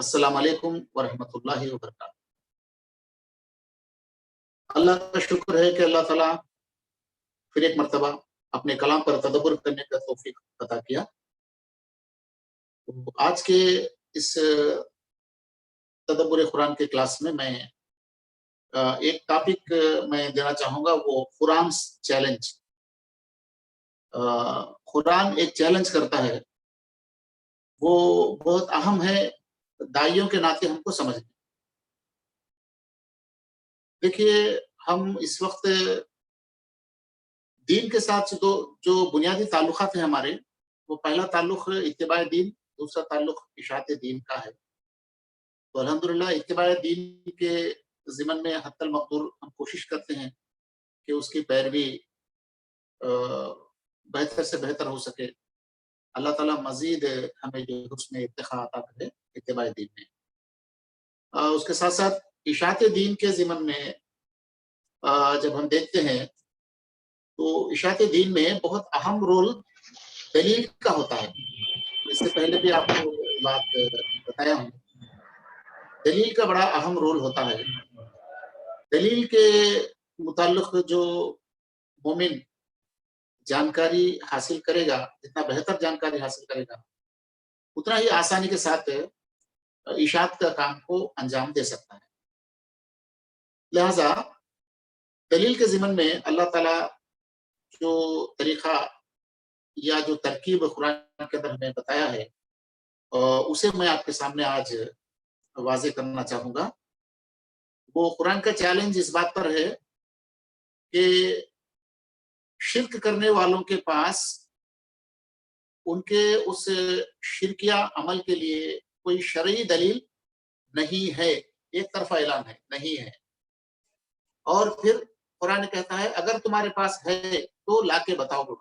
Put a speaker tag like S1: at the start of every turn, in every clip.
S1: السلام علیکم ورحمۃ اللہ وبرکاتہ۔ اللہ کا شکر ہے کہ اللہ تعالیٰ پھر ایک مرتبہ اپنے کلام پر تدبر کرنے کا توفیق عطا کیا۔ تو آج کے اس تدبر قرآن کے کلاس میں ایک ٹاپک میں دینا چاہوں گا، وہ قرآن چیلنج۔ قرآن ایک چیلنج کرتا ہے، وہ بہت اہم ہے دائیوں کے ناطے ہم کو سمجھنا۔ دیکھیے، ہم اس وقت دین کے ساتھ جو بنیادی تعلقات ہیں ہمارے، وہ پہلا تعلق اتباع دین، دوسرا تعلق اشاعت دین کا ہے۔ تو الحمدللہ اتباع دین کے ضمن میں حتی المقدور ہم کوشش کرتے ہیں کہ اس کی پیروی بہتر سے بہتر ہو سکے۔ اللہ تعالیٰ مزید ہمیں جو حسن اتقاء عطا کرے اتباع دین میں۔ اس کے ساتھ ساتھ اشاعت دین کے ضمن میں جب ہم دیکھتے ہیں تو اشاعت دین میں بہت اہم رول دلیل کا ہوتا ہے۔ اس سے پہلے بھی آپ کو بات بتایا ہوں، دلیل کا بڑا اہم رول ہوتا ہے۔ دلیل کے متعلق جو مومن جانکاری حاصل کرے گا، جتنا بہتر جانکاری حاصل کرے گا، اتنا ہی آسانی کے ساتھ اشاعت کا کام کو انجام دے سکتا ہے۔ لہذا دلیل کے ضمن میں اللہ تعالیٰ جو طریقہ یا جو ترکیب قرآن کے اندر ہمیں بتایا ہے، اسے میں آپ کے سامنے آج واضح کرنا چاہوں گا۔ وہ قرآن کا چیلنج اس بات پر ہے کہ شرک کرنے والوں کے پاس ان کے اس شرکیہ عمل کے لیے کوئی شرعی دلیل نہیں ہے، ایک طرفہ اعلان ہے، نہیں ہے۔ اور پھر قرآن کہتا ہے اگر تمہارے پاس ہے تو لا کے بتاؤ گے۔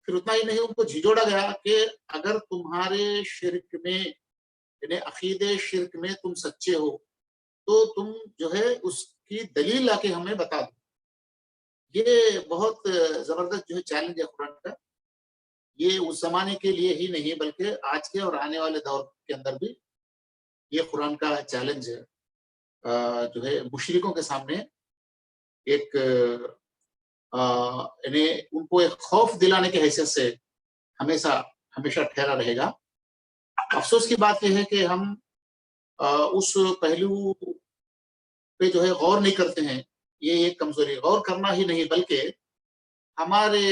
S1: پھر اتنا ہی نہیں، ان کو جھجوڑا گیا کہ اگر تمہارے شرک میں، یعنی عقید شرک میں تم سچے ہو تو تم جو ہے اس کی دلیل لا کے ہمیں بتا دو۔ یہ بہت زبردست جو ہے چیلنج ہے قرآن کا۔ یہ اس زمانے کے لیے ہی نہیں بلکہ آج کے اور آنے والے دور کے اندر بھی یہ قرآن کا چیلنج جو ہے مشرکوں کے سامنے ایک یعنی ان کو ایک خوف دلانے کی حیثیت سے ہمیشہ ٹھہرا رہے گا۔ افسوس کی بات یہ ہے کہ ہم اس پہلو پہ جو ہے غور نہیں کرتے ہیں۔ یہ ایک کمزوری، غور کرنا ہی نہیں بلکہ ہمارے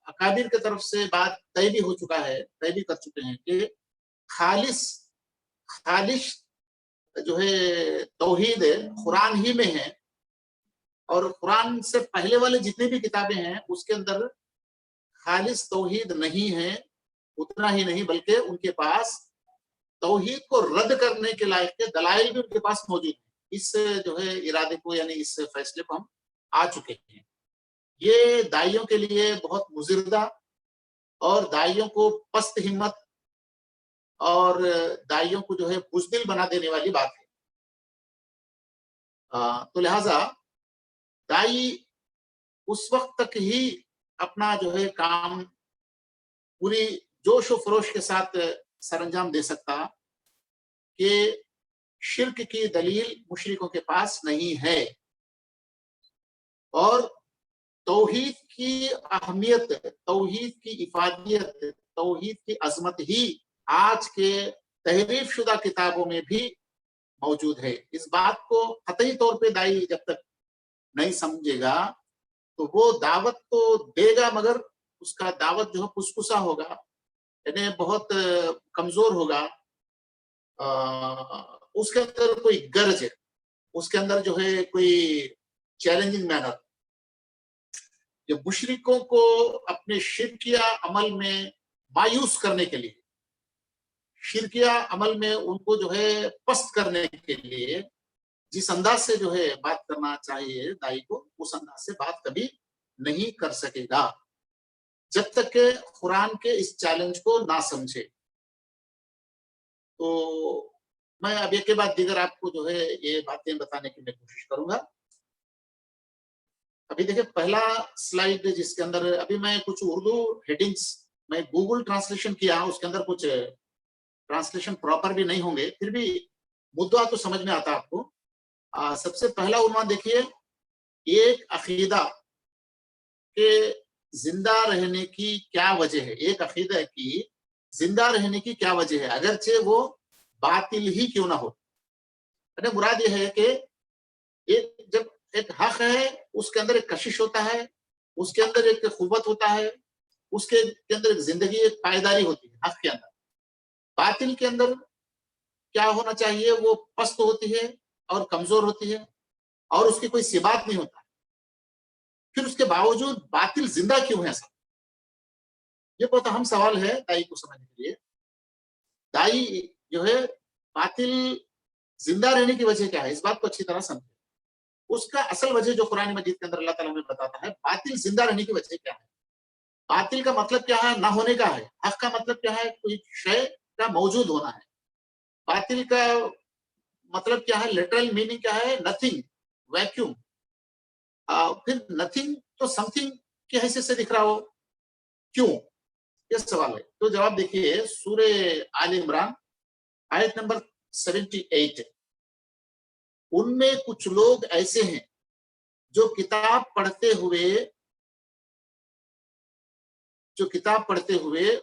S1: اکابر کی طرف سے بات طے بھی ہو چکا ہے، طے بھی کر چکے ہیں کہ خالص جو ہے توحید قرآن ہی میں ہے، اور قرآن سے پہلے والے جتنی بھی کتابیں ہیں اس کے اندر خالص توحید نہیں ہے۔ اتنا ہی نہیں بلکہ ان کے پاس توحید کو رد کرنے کے لائق کے دلائل بھی ان کے پاس موجود ہیں۔ اس جو ہے ارادے کو، یعنی اس فیصلے کو ہم آ چکے ہیں۔ یہ دائیوں کے لیے بہت مضردہ اور دائیوں کو پست ہمت اور دائیوں کو جو ہے بزدل بنا دینے والی بات ہے۔ تو لہذا دائی اس وقت تک ہی اپنا جو ہے کام پوری جوش و خروش کے ساتھ سر انجام دے سکتا کہ شرک کی دلیل مشرکوں کے پاس نہیں ہے، اور توحید کی اہمیت، توحید کی افادیت، توحید کی عظمت ہی آج کے تحریف شدہ کتابوں میں بھی موجود ہے۔ اس بات کو قطعی طور پہ دائی جب تک نہیں سمجھے گا تو وہ دعوت تو دے گا مگر اس کا دعوت جو ہے کسکسا ہوگا، یعنی بہت کمزور ہوگا۔ اس کے اندر کوئی گرج ہے، اس کے اندر جو ہے کوئی چیلنجنگ مینر، جو مشرکوں کو اپنے شرکیہ عمل میں مایوس کرنے کے لیے، شرکیہ عمل میں ان کو جو ہے پست کرنے کے لیے جس انداز سے جو ہے بات کرنا چاہیے دائی کو، اس انداز سے بات کبھی نہیں کر سکے گا جب تک کہ قرآن کے اس چیلنج کو نہ سمجھے۔ تو میں اب ایک کے بعد دیگر آپ کو جو ہے یہ باتیں بتانے کی میں کوشش کروں گا۔ ابھی دیکھیں پہلا سلائیڈ جس کے اندر ابھی میں کچھ اردو ہیڈنگز میں گوگل ٹرانسلیشن کیا، اس کے اندر کچھ ट्रांसलेशन प्रॉपर भी नहीं होंगे, फिर भी मुद्दा तो समझ में आता है आपको। सबसे पहला उन्वान देखिए, एक अकीदा के जिंदा रहने की क्या वजह है। एक अकीदा की जिंदा रहने की क्या वजह है, अगरचे वो बातिल ही क्यों ना हो। अरे मुराद ये है कि एक जब एक हक है, उसके अंदर एक कशिश होता है, उसके अंदर एक कुव्वत होता है, उसके के अंदर एक जिंदगी, एक पायदारी होती है हक के अंदर। बातिल के अंदर क्या होना चाहिए, वो पस्त होती है और कमजोर होती है और उसकी कोई सिबात नहीं होता। फिर उसके बावजूद बातिल जिंदा क्यों है सब, ये बहुत अहम सवाल है दाई को समझने के लिए। दाई जो है बातिल जिंदा रहने की वजह क्या है, इस बात को अच्छी तरह समझे। उसका असल वजह जो कुरान मजीद के अंदर अल्लाह ताला हमें बताता है, बातिल जिंदा रहने की वजह क्या है। बातिल का मतलब क्या है, ना होने का है। हक का मतलब क्या है, कोई शय का मौजूद होना है। बातिल का मतलब क्या है, लिटरल मीनिंग क्या है, नथिंग, वैक्यूम। फिर नथिंग तो समथिंग की हैसियत से दिख रहा हो, क्यों, ये सवाल है। तो जवाब देखिए, सूरे आल इमरान आयत नंबर 78। उनमें कुछ लोग ऐसे हैं जो किताब पढ़ते हुए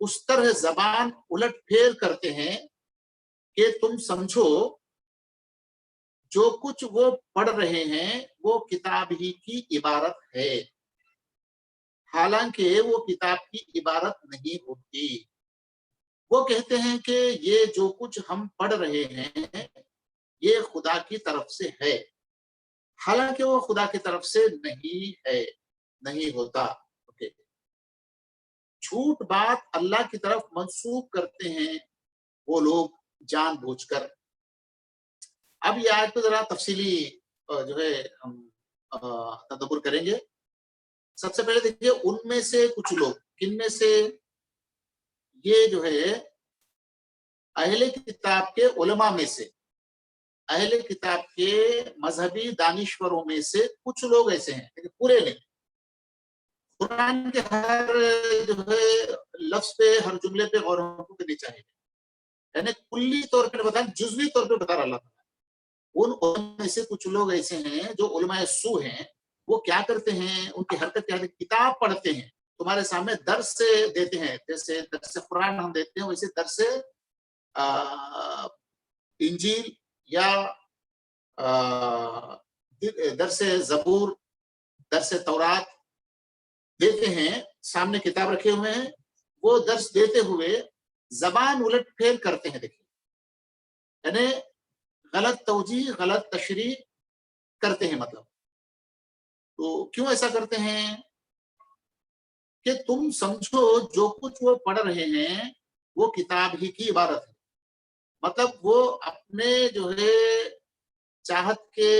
S1: उस तरह जबान उलट फेर करते हैं कि तुम समझो जो कुछ वो पढ़ रहे हैं वो किताब ही की इबारत है, हालांकि वो किताब की इबारत नहीं होती। वो कहते हैं कि ये जो कुछ हम पढ़ रहे हैं ये खुदा की तरफ से है, हालांकि वो खुदा की तरफ से नहीं है, नहीं होता। ओके, झूठ बात अल्लाह की तरफ मंसूब करते हैं वो लोग जानबूझकर। अब ये आयत तो जरा तफसीली जो है हम तदब्बर करेंगे। सबसे पहले देखिए, उनमें से कुछ लोग, किनमें से, ये जो है अहले किताब के उलमा में से, अहले किताब के मजहबी दानिश्वरों में से कुछ लोग ऐसे हैं, लेकिन पूरे नहीं। कुरान के हर जो है लफ्ज पे, हर जुमले पे गौर करनी चाहिए। यानी कुल्ली तौर पे बता, जुजवी तौर पे बता रहा। उन उनमें से कुछ लोग ऐसे हैं जो उलमाए सू हैं, वो क्या करते हैं, उनकी हरकत क्या है, किताब पढ़ते हैं, तुम्हारे सामने दर्स से देते हैं, जैसे दर्स कुरान हम देते हैं वैसे दर्स इंजील या दर्स जबूर, दर्स तौरात देते हैं, सामने किताब रखे हुए हैं, वो दर्स देते हुए जबान उलट फेर करते हैं। देखिए, यानी गलत तौजी, गलत तशरीह करते हैं। मतलब तो क्यों ऐसा करते हैं कि तुम समझो जो कुछ वो पढ़ रहे हैं वो किताब ही की इबारत है। मतलब वो अपने जो है चाहत के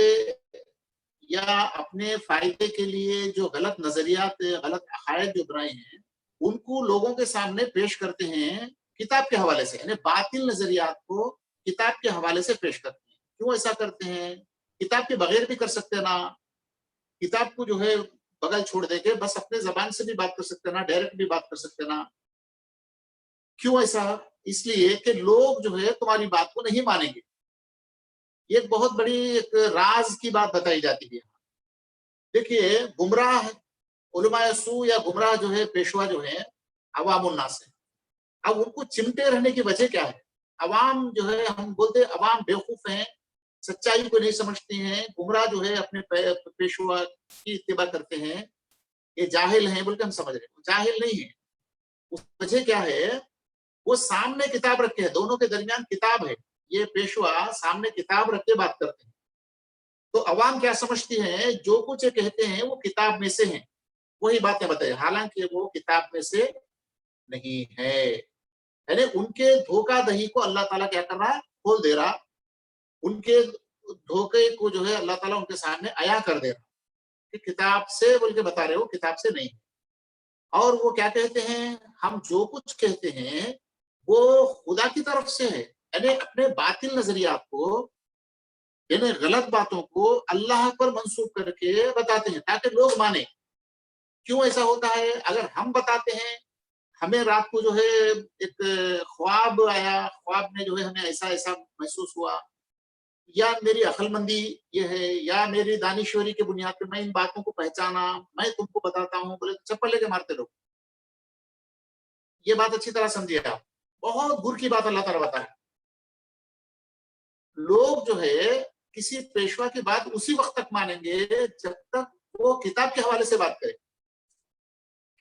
S1: या अपने फायदे के लिए जो गलत नजरियात, गलत अकायद जो बनाए हैं, उनको लोगों के सामने पेश करते हैं किताब के हवाले से, यानी बातिल नजरियात को किताब के हवाले से पेश करते हैं। क्यों ऐसा करते हैं, किताब के बगैर भी कर सकते हैं ना, किताब को जो है बगल छोड़ देके बस अपने जबान से भी बात कर सकते हैं ना, डायरेक्ट भी बात कर सकते हैं ना। क्यों ऐसा, इसलिए कि लोग जो है तुम्हारी बात को नहीं मानेंगे। ये एक बहुत बड़ी एक राज की बात बताई जाती है। देखिए, गुमराह उलमाए सू या गुमराह जो है पेशवा जो है अवाम उन्नास है। अब उनको चिमटे रहने की वजह क्या है, अवाम जो है, हम बोलते हैं अवाम बेवकूफ हैं, सच्चाई को नहीं समझती हैं, गुमराह जो है अपने पेशवा की इत्तिबा करते हैं, ये जाहिल हैं बोल के हम समझ रहे हैं, जाहिल नहीं है। उस वजह क्या है, वो सामने किताब रखे हैं, दोनों के दरमियान किताब है, ये पेशवा सामने किताब रख के बात करते हैं। तो अवाम क्या समझती है, जो कुछ ये कहते हैं वो किताब में से है, वही बातें बताए, हालांकि वो किताब में से नहीं है। यानी उनके धोखाधही को अल्लाह ताला क्या कर रहा है, खोल दे रहा, उनके धोखे को जो है अल्लाह ताला उनके सामने आया कर दे रहा कि किताब से बोल के बता रहे हो, किताब से नहीं। और वो क्या कहते हैं, हम जो कुछ कहते हैं वो खुदा की तरफ से है, यानी अपने बातिल नजरियात को, यानी गलत बातों को अल्लाह पर मंसूब करके बताते हैं ताकि लोग माने। क्यों ऐसा होता है, अगर हम बताते हैं, हमें रात को जो है एक ख्वाब आया, ख्वाब में जो है हमें ऐसा ऐसा महसूस हुआ, या मेरी अक्लमंदी ये है, या मेरी दानिश्वरी की बुनियाद पे मैं इन बातों को पहचाना, मैं तुमको बताता हूँ, बोले तो चप्पल लेके मारते लोग। ये बात अच्छी तरह समझिए आप, बहुत गुर की बात अल्लाह ताला बता रहा है। लोग जो है किसी पेशवा की बात उसी वक्त तक मानेंगे जब तक वो किताब के हवाले से बात करे।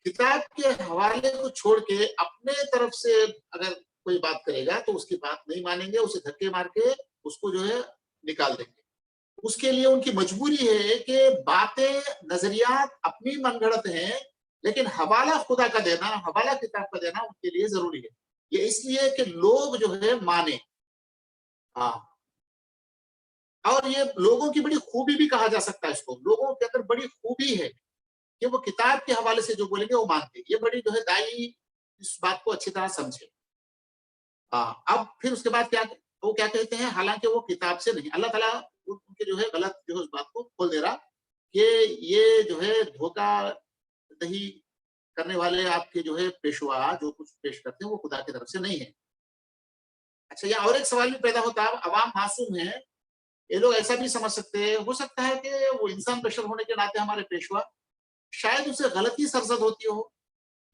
S1: किताब के हवाले को छोड़ के अपने तरफ से अगर कोई बात करेगा तो उसकी बात नहीं मानेंगे, उसे धक्के मार के उसको जो है निकाल देंगे। उसके लिए उनकी मजबूरी है कि बातें, नजरियात अपनी मनगढ़ंत हैं, लेकिन हवाला खुदा का देना, हवाला किताब का देना उनके लिए जरूरी है। ये इसलिए कि लोग जो है माने। हाँ, और ये लोगों की बड़ी खूबी भी कहा जा सकता है इसको। लोगों के अंदर बड़ी खूबी है कि वो किताब के हवाले से जो बोलेंगे वो मानते हैं। ये बड़ी जो है दाई इस बात को अच्छी तरह समझे। हाँ, अब फिर उसके बाद क्या, वो क्या कहते हैं, हालांकि वो किताब से नहीं, अल्लाह ताला उनके जो है गलत जो है उस बात को खोल दे रहा कि ये जो है धोखा दही करने वाले आपके जो है पेशवा जो कुछ पेश करते हैं वो खुदा की तरफ से नहीं है। अच्छा, यहाँ और एक सवाल भी पैदा होता है, अवाम मासूम है, ये लोग ऐसा भी समझ सकते हैं, हो सकता है कि वो इंसान बशर होने के नाते हमारे पेशवा, शायद उसे गलती सरजद होती हो,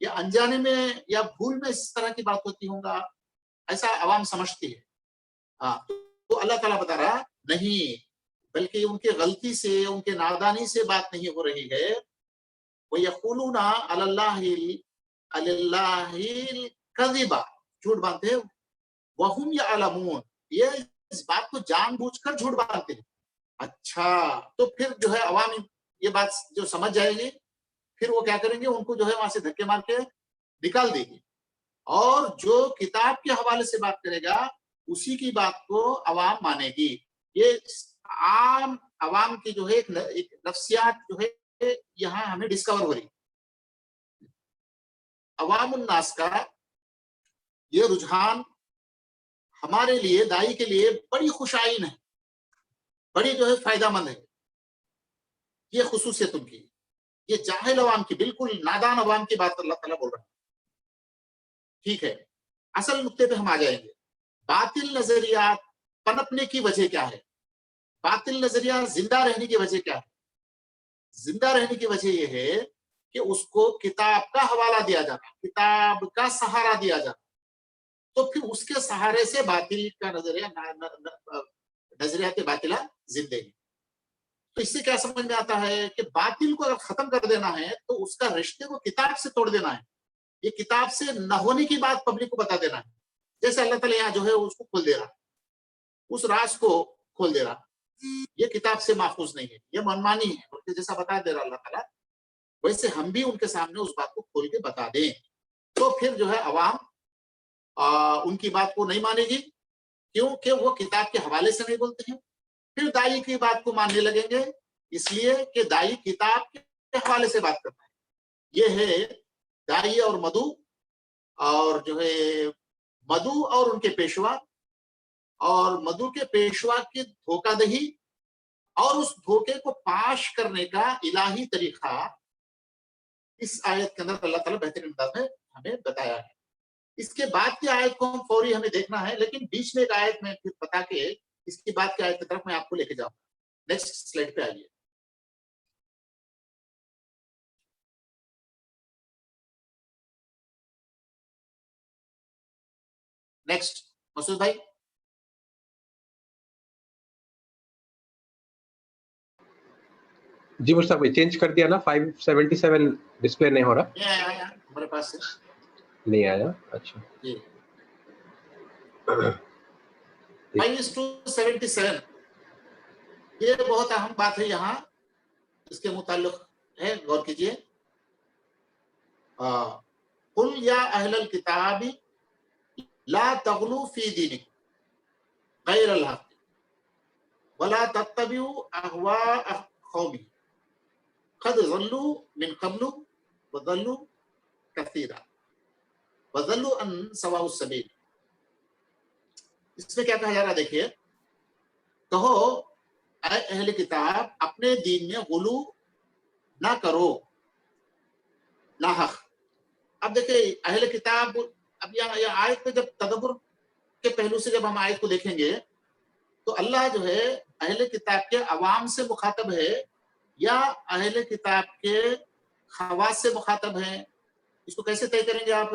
S1: या अनजाने में या भूल में इस तरह की बात होती होगा, ऐसा अवाम समझती है। हाँ, तो अल्लाह ताला बता रहा नहीं, बल्कि उनके गलती से, उनके नादानी से बात नहीं हो रही है। वो यक़ूलूना अलल्लाहिल कज़िबा, झूठ बांधते हैं, वहुम यअलमून, ये इस बात को जानबूझकर झूठ बांधते हैं। अच्छा, तो फिर जो है अवाम ये बात जो समझ जाएगी, फिर वो क्या करेंगे, उनको जो है वहां से धक्के मार के निकाल देगी, और जो किताब के हवाले से बात करेगा उसी की बात को अवाम मानेगी। ये आम अवाम की जो है एक नफ्सियात जो है यहाँ हमें डिस्कवर हो रही। अवाम उन्नास का ये रुझान हमारे लिए, दाई के लिए बड़ी खुशाइन है, बड़ी जो है फायदामंद है। ये खुसूसियत उनकी, ये जाहिल अवाम की, बिल्कुल नादान अवाम की बात अल्लाह ताला बोल रहा है। ठीक है, असल नुक्ते पे हम आ जाएंगे। बातिल नजरियात पनपने की वजह क्या है? बातिल नजरिया जिंदा रहने की वजह क्या है? जिंदा रहने की वजह यह है कि उसको किताब का हवाला दिया जाता, किताब का सहारा दिया जाता, तो फिर उसके सहारे से बातिल का नजरिया, नजरियात बातिला जिंदगी। तो इससे क्या समझ में आता है कि बातिल को अगर खत्म कर देना है तो उसका रिश्ते को किताब से तोड़ देना है। ये किताब से न होने की बात पब्लिक को बता देना है। जैसे अल्लाह ताला यहाँ जो है उसको खोल दे रहा, उस राज को खोल दे रहा, ये किताब से माफूज नहीं है, ये मनमानी है, उनके जैसा बता दे रहा अल्लाह ताला, वैसे हम भी उनके सामने उस बात को खोल के बता दें, तो फिर जो है अवाम उनकी बात को नहीं मानेगी, क्योंकि वो किताब के हवाले से नहीं बोलते हैं। फिर दाई की बात को मानने लगेंगे, इसलिए कि दाई किताब के हवाले से बात करता है। ये है दाई और मधु, और जो है मधु और उनके पेशवा, और मधु के पेशवा की धोखादही, और उस धोखे को पाश करने का इलाही तरीका इस आयत के अंदर अल्लाह ताला बेहतरीन अंदाज में हमें बताया है। इसके बाद की आयत को हम फौरी हमें देखना है, लेकिन बीच में एक आयत में फिर बता के इसकी बात की आयत की तरफ मैं आपको लेके जाऊंगा। नेक्स्ट स्लाइड पे आइए। नेक्स्ट मसूद भाई।
S2: जी मुश्ताक भाई, चेंज कर दिया ना, 577 डिस्प्ले नहीं हो रहा।
S1: ये आया हमारे पास से
S2: नहीं आया, अच्छा
S1: जी। 5:77 ये बहुत अहम बात है, यहाँ इसके मुताल्लिक है, गौर कीजिए। कुल या अहलल किताबी ला तगलू फी दीनिकुम गैरल हक वला तत्तबिउ अहवाअ कौमी क़द ज़ल्लू मिन क़ब्लु व ज़ल्लू कसीरा व ज़ल्लू अन सवाउस सबील। इसमें क्या कहा जा रहा है, देखिए, कहो ऐ अहले किताब, अपने दीन में गुलू ना करो, ना हक, अब देखिए अहले किताब, अब यहाँ आयत में जब तदब्बुर के पहलू से जब हम आयत को देखेंगे तो अल्लाह जो है अहले किताब के अवाम से मुखातब है या अहले किताब के खवास से मुखातब है, इसको कैसे तय करेंगे आप?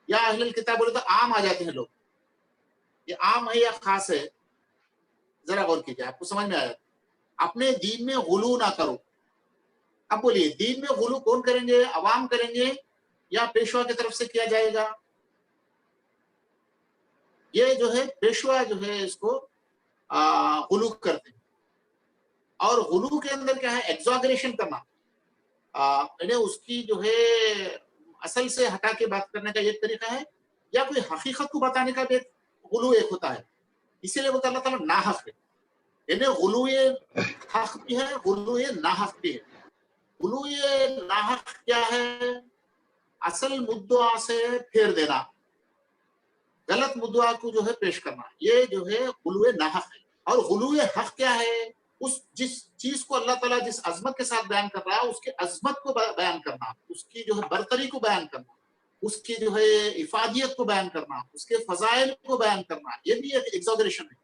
S1: या अहले किताब बोले तो आम आ जाते हैं लोग, ये आम है या खास है? जरा गौर कीजिए, आपको समझ में आया। अपने दीन में गुलू ना करो। अब बोलिए दीन में गुलू कौन करेंगे, अवाम करेंगे या पेशवा की तरफ से किया जाएगा? ये जो है पेशवा जो है इसको गुलू करते हैं, और गुलू के अंदर क्या है, एग्जॉगरेशन करना, यानी उसकी जो है असल से हटा के बात करने का एक तरीका है, या कोई हकीकत को बताने का भी गुलू एक होता है। इसीलिए वो अल्लाह ताला नाहक है, यानी गुलूए हक भी है, गुलूए नाहक भी है। गुलूए नाहक क्या है? असल मुद्दा से फेर देना, गलत मुद्दा को जो है पेश करना, ये जो है गुलूए नाहक है। और गुलूए हक क्या है? उस जिस चीज को अल्लाह ताला जिस अजमत के साथ बयान कर रहा है उसके अजमत को बयान करना, उसकी जो है बरतरी को बयान करना, उसकी जो है इफादियत को बयान करना, उसके फजाइल को बयान करना, ये भी एक एग्जॉगरेशन है।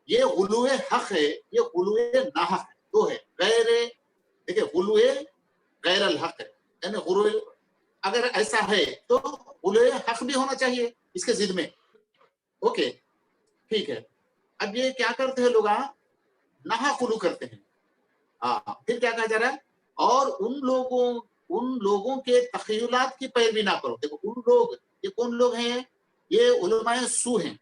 S1: ये गुलूए हक है, ये गुलूए नाहक है, दो है। गैर, देखिए गुलूए गैर अल हक है, यानी गुलूए अगर ऐसा है तो गुलूए हक भी होना चाहिए इसके जिद में। ओके, ठीक है। अब ये क्या करते हैं लोग, नाहा गुलू करते हैं। फिर क्या कहा जा रहा है? और उन लोगों के तखयलात की पैरवी ना करो। देखो उन लोग, ये कौन लोग हैं? ये उलमाए सू हैं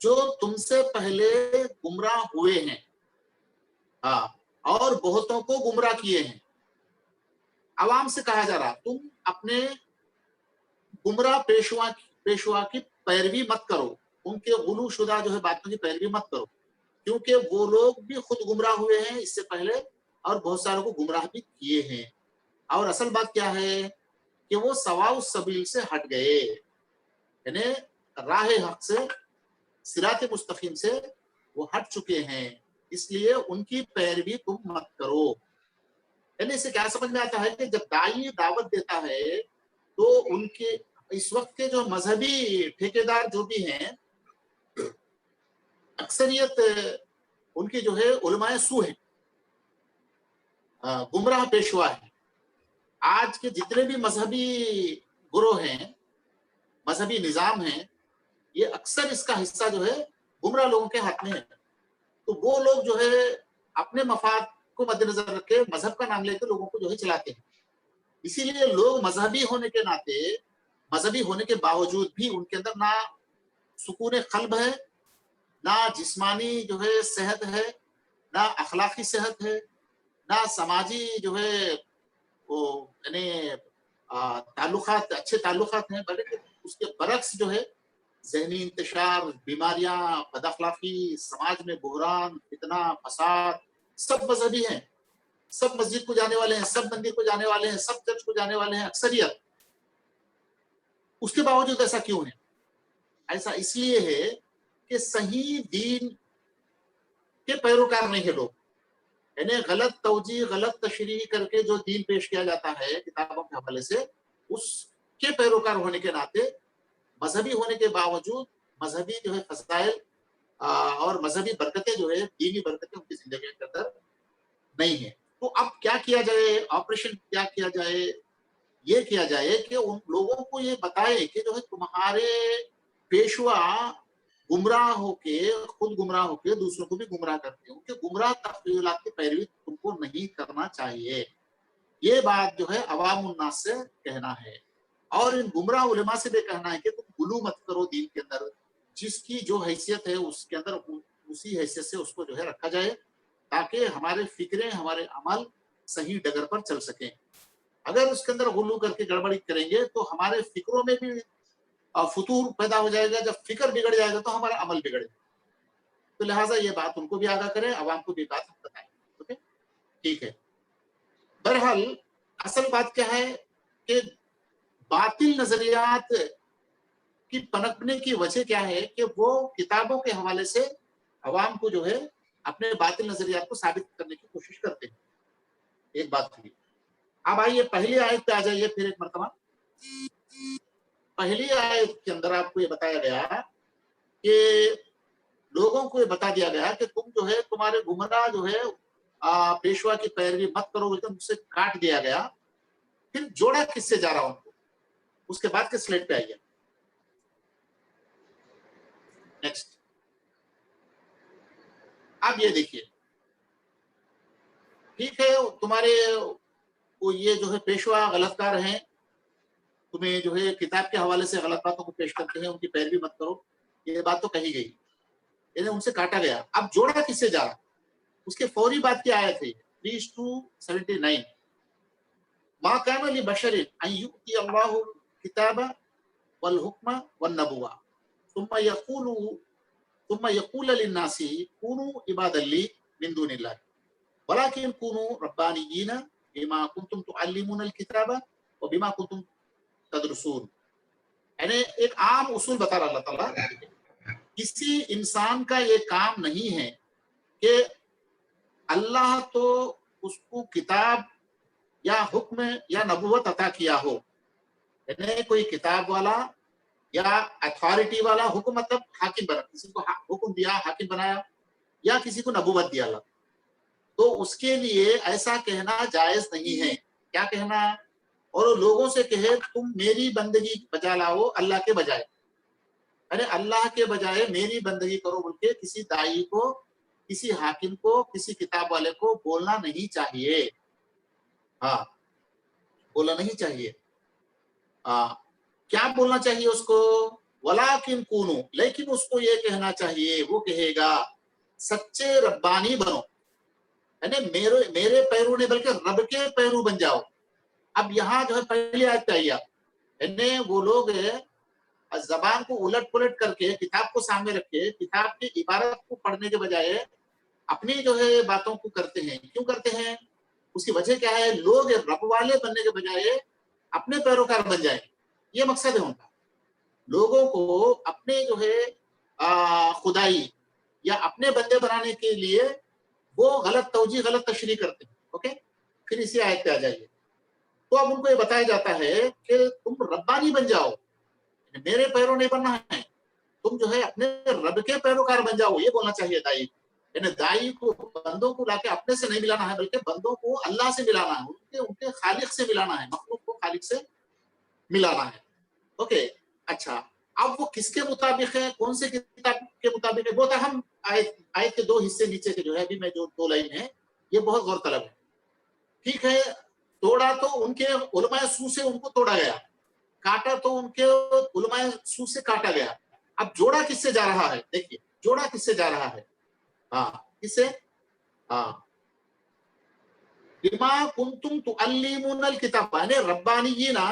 S1: जो तुमसे पहले गुमराह हुए हैं, और बहुतों को गुमराह किए हैं। अवाम से कहा जा रहा तुम अपने गुमराह पेशवा की पैरवी मत करो, उनके गुलू शुदा जो है बातों की पैरवी मत करो, क्योंकि वो लोग भी खुद गुमराह हुए हैं इससे पहले और बहुत सारों को गुमराह भी किए हैं। और असल बात क्या है कि वो सवाउ सबील से हट गए, यानी राह हक से, सिरात मुस्तकीम से वो हट चुके हैं, इसलिए उनकी पैरवी तुम मत करो। यानी इससे क्या समझ में आता है कि जब दाई दावत देता है तो उनके इस वक्त के जो मजहबी ठेकेदार जो भी हैं, अक्सरियत उनकी जो है उलमाए सू है, गुमराह पेशवा है। आज के जितने भी मजहबी गुरोह हैं, मजहबी निजाम हैं, ये अक्सर इसका हिस्सा जो है गुमराह लोगों के हाथ में है। तो वो लोग जो है अपने मफाद को मद्देनजर रख के मजहब का नाम लेकर लोगों को जो है चलाते हैं। इसीलिए लोग मजहबी होने के नाते, मजहबी होने के बावजूद भी उनके अंदर ना सुकून कल्ब है, ना जिस्मानी जो है सेहत है, ना अखलाकी सेहत है, ना समाजी जो है वो यानी ताल्लुकात, अच्छे ताल्लुकात हैं, बल्कि उसके बरक्स जो है ज़हनी इंतशार, बीमारियां, बदअखलाकी, समाज में बुहरान, फितना, फसाद, सब मजहबी हैं, सब मस्जिद को जाने वाले हैं, सब मंदिर को जाने वाले हैं, सब चर्च को जाने वाले हैं, अक्सरियत। उसके बावजूद ऐसा क्यों है? ऐसा इसलिए है कि सही दीन के पैरोकार नहीं है लोग, यानी गलत तवजी, गलत तशरीह करके जो दीन पेश किया जाता है किताबों के हवाले से, उसके पैरोकार होने के नाते मजहबी होने के बावजूद मजहबी जो है फसाइल और मजहबी बरकतें जो है, दीनी बरकतें उनकी जिंदगी के अंदर नहीं है। तो अब क्या किया जाए, ऑपरेशन क्या किया जाए? ये किया जाए कि उन लोगों को ये बताए कि जो है तुम्हारे पेशवा गुमराह होके, खुद गुमराह होके दूसरों को भी गुमराह करते हैं, उनके गुमराह तख्यलात की पैरवी तुमको नहीं करना चाहिए। ये बात जो है अवाम उन्नास से कहना है, और इन गुमराह उलमा से भी कहना है कि तुम गुलू मत करो दीन के अंदर, जिसकी जो हैसियत है उसके अंदर उसी हैसियत से उसको जो है रखा जाए, ताकि हमारे फिक्रें, हमारे अमल सही डगर पर चल सकें। अगर उसके अंदर गुलू करके गड़बड़ी करेंगे तो हमारे फिक्रों में भी फतूर पैदा हो जाएगा, जब फिक्र बिगड़ जाएगा तो हमारा अमल बिगड़ेगा। तो लिहाजा ये बात उनको भी आगाह करें, अवाम को भी बात बताएं। ओके, ठीक है। बहरहाल असल बात क्या है कि बातिल नजरियात की पनपने की वजह क्या है कि वो किताबों के हवाले से अवाम को जो है अपने बातिल नजरियात को साबित करने की कोशिश करते हैं। एक बात थी। अब आइए पहली आयत पे आ जाइए फिर एक मरतबा। पहली आयत के अंदर आपको ये बताया गया कि लोगों को ये बता दिया गया कि तुम जो है तुम्हारे गुमराह जो है पेशवा की पैरवी मत करो, बोलकर मुझसे काट दिया गया। फिर जोड़ा किससे जा रहा उनको, उसके बाद के स्लाइड पे आइए। नेक्स्ट, अब ये देखिए, ठीक है तुम्हारे वो ये जो है पेशवा गलतकार हैं, तुम्हें जो है किताब के हवाले से गलत बातों को पेश करते हैं, उनकी पैरवी मत करो, ये बात तो कही गई, इन्हें उनसे काटा गया। अब जोड़ा किससे जा रहा, उसके फौरी बाद की आयत है 3:79, मा काना लिबशरिन अन युती अल्लाहु किताबा वल हुक्मा वन नबुवा सुम्मा यक़ूल लिन्नासी कूनू इबादन ली मिन दूनिल्लाह वलाकिन कूनू रब्बानिय्यीना बिमा कुंतुम तुअल्लिमूनल किताबा व बिमा कुंतुम तदरुसून। यानी एक आम उसूल बता रहा अल्लाह ताला, किसी इंसान का ये काम नहीं है कि अल्लाह तो उसको किताब या हुक्म या नबूवत अता किया हो, यानी कोई किताब वाला या अथॉरिटी वाला, हुक्म मतलब हाकिम बना, किसी को हुक्म दिया, हाकिम बनाया, या किसी को नबूवत दिया अल्लाह, तो उसके लिए ऐसा कहना जायज नहीं है। क्या कहना, और लोगों से कहे तुम मेरी बंदगी बजा लाओ अल्लाह के बजाय, अरे अल्लाह के बजाय मेरी बंदगी करो बोल के किसी दाई को, किसी हाकिम को, किसी किताब वाले को बोलना नहीं चाहिए। हाँ, बोलना नहीं चाहिए। क्या बोलना चाहिए उसको, वलाकिन कूनू, लेकिन उसको ये कहना चाहिए, वो कहेगा सच्चे रब्बानी बनो, यानी मेरे पैरू ने बल्कि रब के पैरू बन जाओ। अब यहाँ जो है पहली आयत पे आइए, यानी वो लोग जबान को उलट पुलट करके किताब को सामने रखे, किताब की इबारत को पढ़ने के बजाय अपनी जो है बातों को करते हैं। क्यों करते हैं, उसकी वजह क्या है, लोग रब वाले बनने के बजाय अपने पैरोकार बन जाए, ये मकसद है उनका। लोगों को अपने जो है खुदाई या अपने बंदे बनाने के लिए वो गलत तौजी, गलत तशरीह करते हैं। ओके, फिर इसी आयत पे आ जाइए। तो अब उनको ये बताया जाता है कि तुम रब्बानी बन जाओ, मेरे पैरों नहीं बनना है, तुम जो है अपने रब के पैरोकार बन जाओ, ये बोलना चाहिए दाई। यानी दाई को बंदों को लाके अपने से नहीं मिलाना है, बल्कि बंदों को अल्लाह से मिलाना है, उनके खालिक से मिलाना है, मखलूक को खालिक से मिलाना है। ओके, अच्छा, अब वो किसके मुताबिक है, कौन से किताब के मुताबिक है, बहुत अहम आयत के दो हिस्से नीचे के जो है, अभी मैं जो दो लाइन है ये बहुत गौरतलब है। ठीक है, तोड़ा तो उनके उलमाए सू से उनको तोड़ा गया, काटा तो उनके उलमाए सू से काटा गया। अब जोड़ा किससे जा रहा है, देखिए जोड़ा किससे जा रहा है, किससे, बिमा कुंतुम तुअल्लिमूनल किताब, यानी रब्बानिय्यीना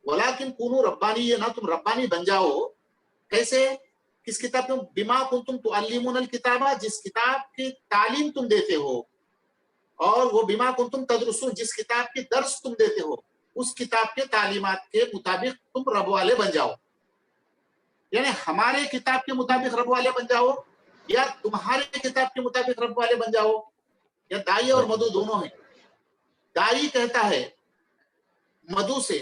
S1: वलाकिन कूनू रब्बानिय्यीना, तुम रब्बानी बन जाओ। कैसे, किस किताब में, बिमा कुंतुम तुअल्लिमूनल किताबा, जिस किताब की तालीम तुम देते हो, और वो बिमा कुंतुम तदरुसून, जिस किताब की दर्स तुम देते हो, उस किताब के तालीमात के मुताबिक तुम रब वाले बन जाओ। यानी हमारे किताब के मुताबिक रब वाले बन जाओ, या तुम्हारे किताब के मुताबिक रब वाले बन जाओ, या दाई और मधु दोनों हैं। दाई कहता है मधु से,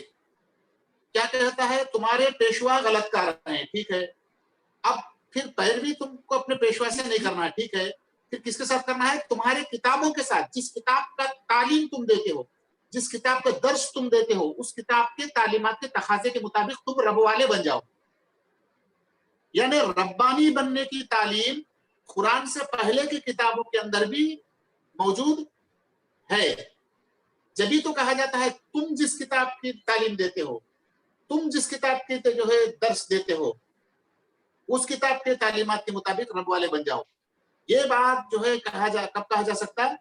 S1: क्या कहता है, तुम्हारे पेशवा गलतकार हैं, ठीक है, अब फिर पैरवी तुमको अपने पेशवा से नहीं करना है, ठीक है, फिर किसके साथ करना है, तुम्हारे किताबों के साथ, जिस किताब का तालीम तुम देते हो, जिस किताब का दर्श तुम देते हो, उस किताब के तालीमात के तकाजे के मुताबिक तुम रब वाले बन जाओ। यानी रब्बानी बनने की तालीम कुरान से पहले की किताबों के अंदर भी मौजूद है। जभी तो कहा जाता है तुम जिस किताब की तालीम देते हो, तुम जिस किताब के जो है दर्श देते हो, उस किताब के तालीमात के मुताबिक रब वाले बन जाओ। ये बात जो है कब कहा जा सकता है,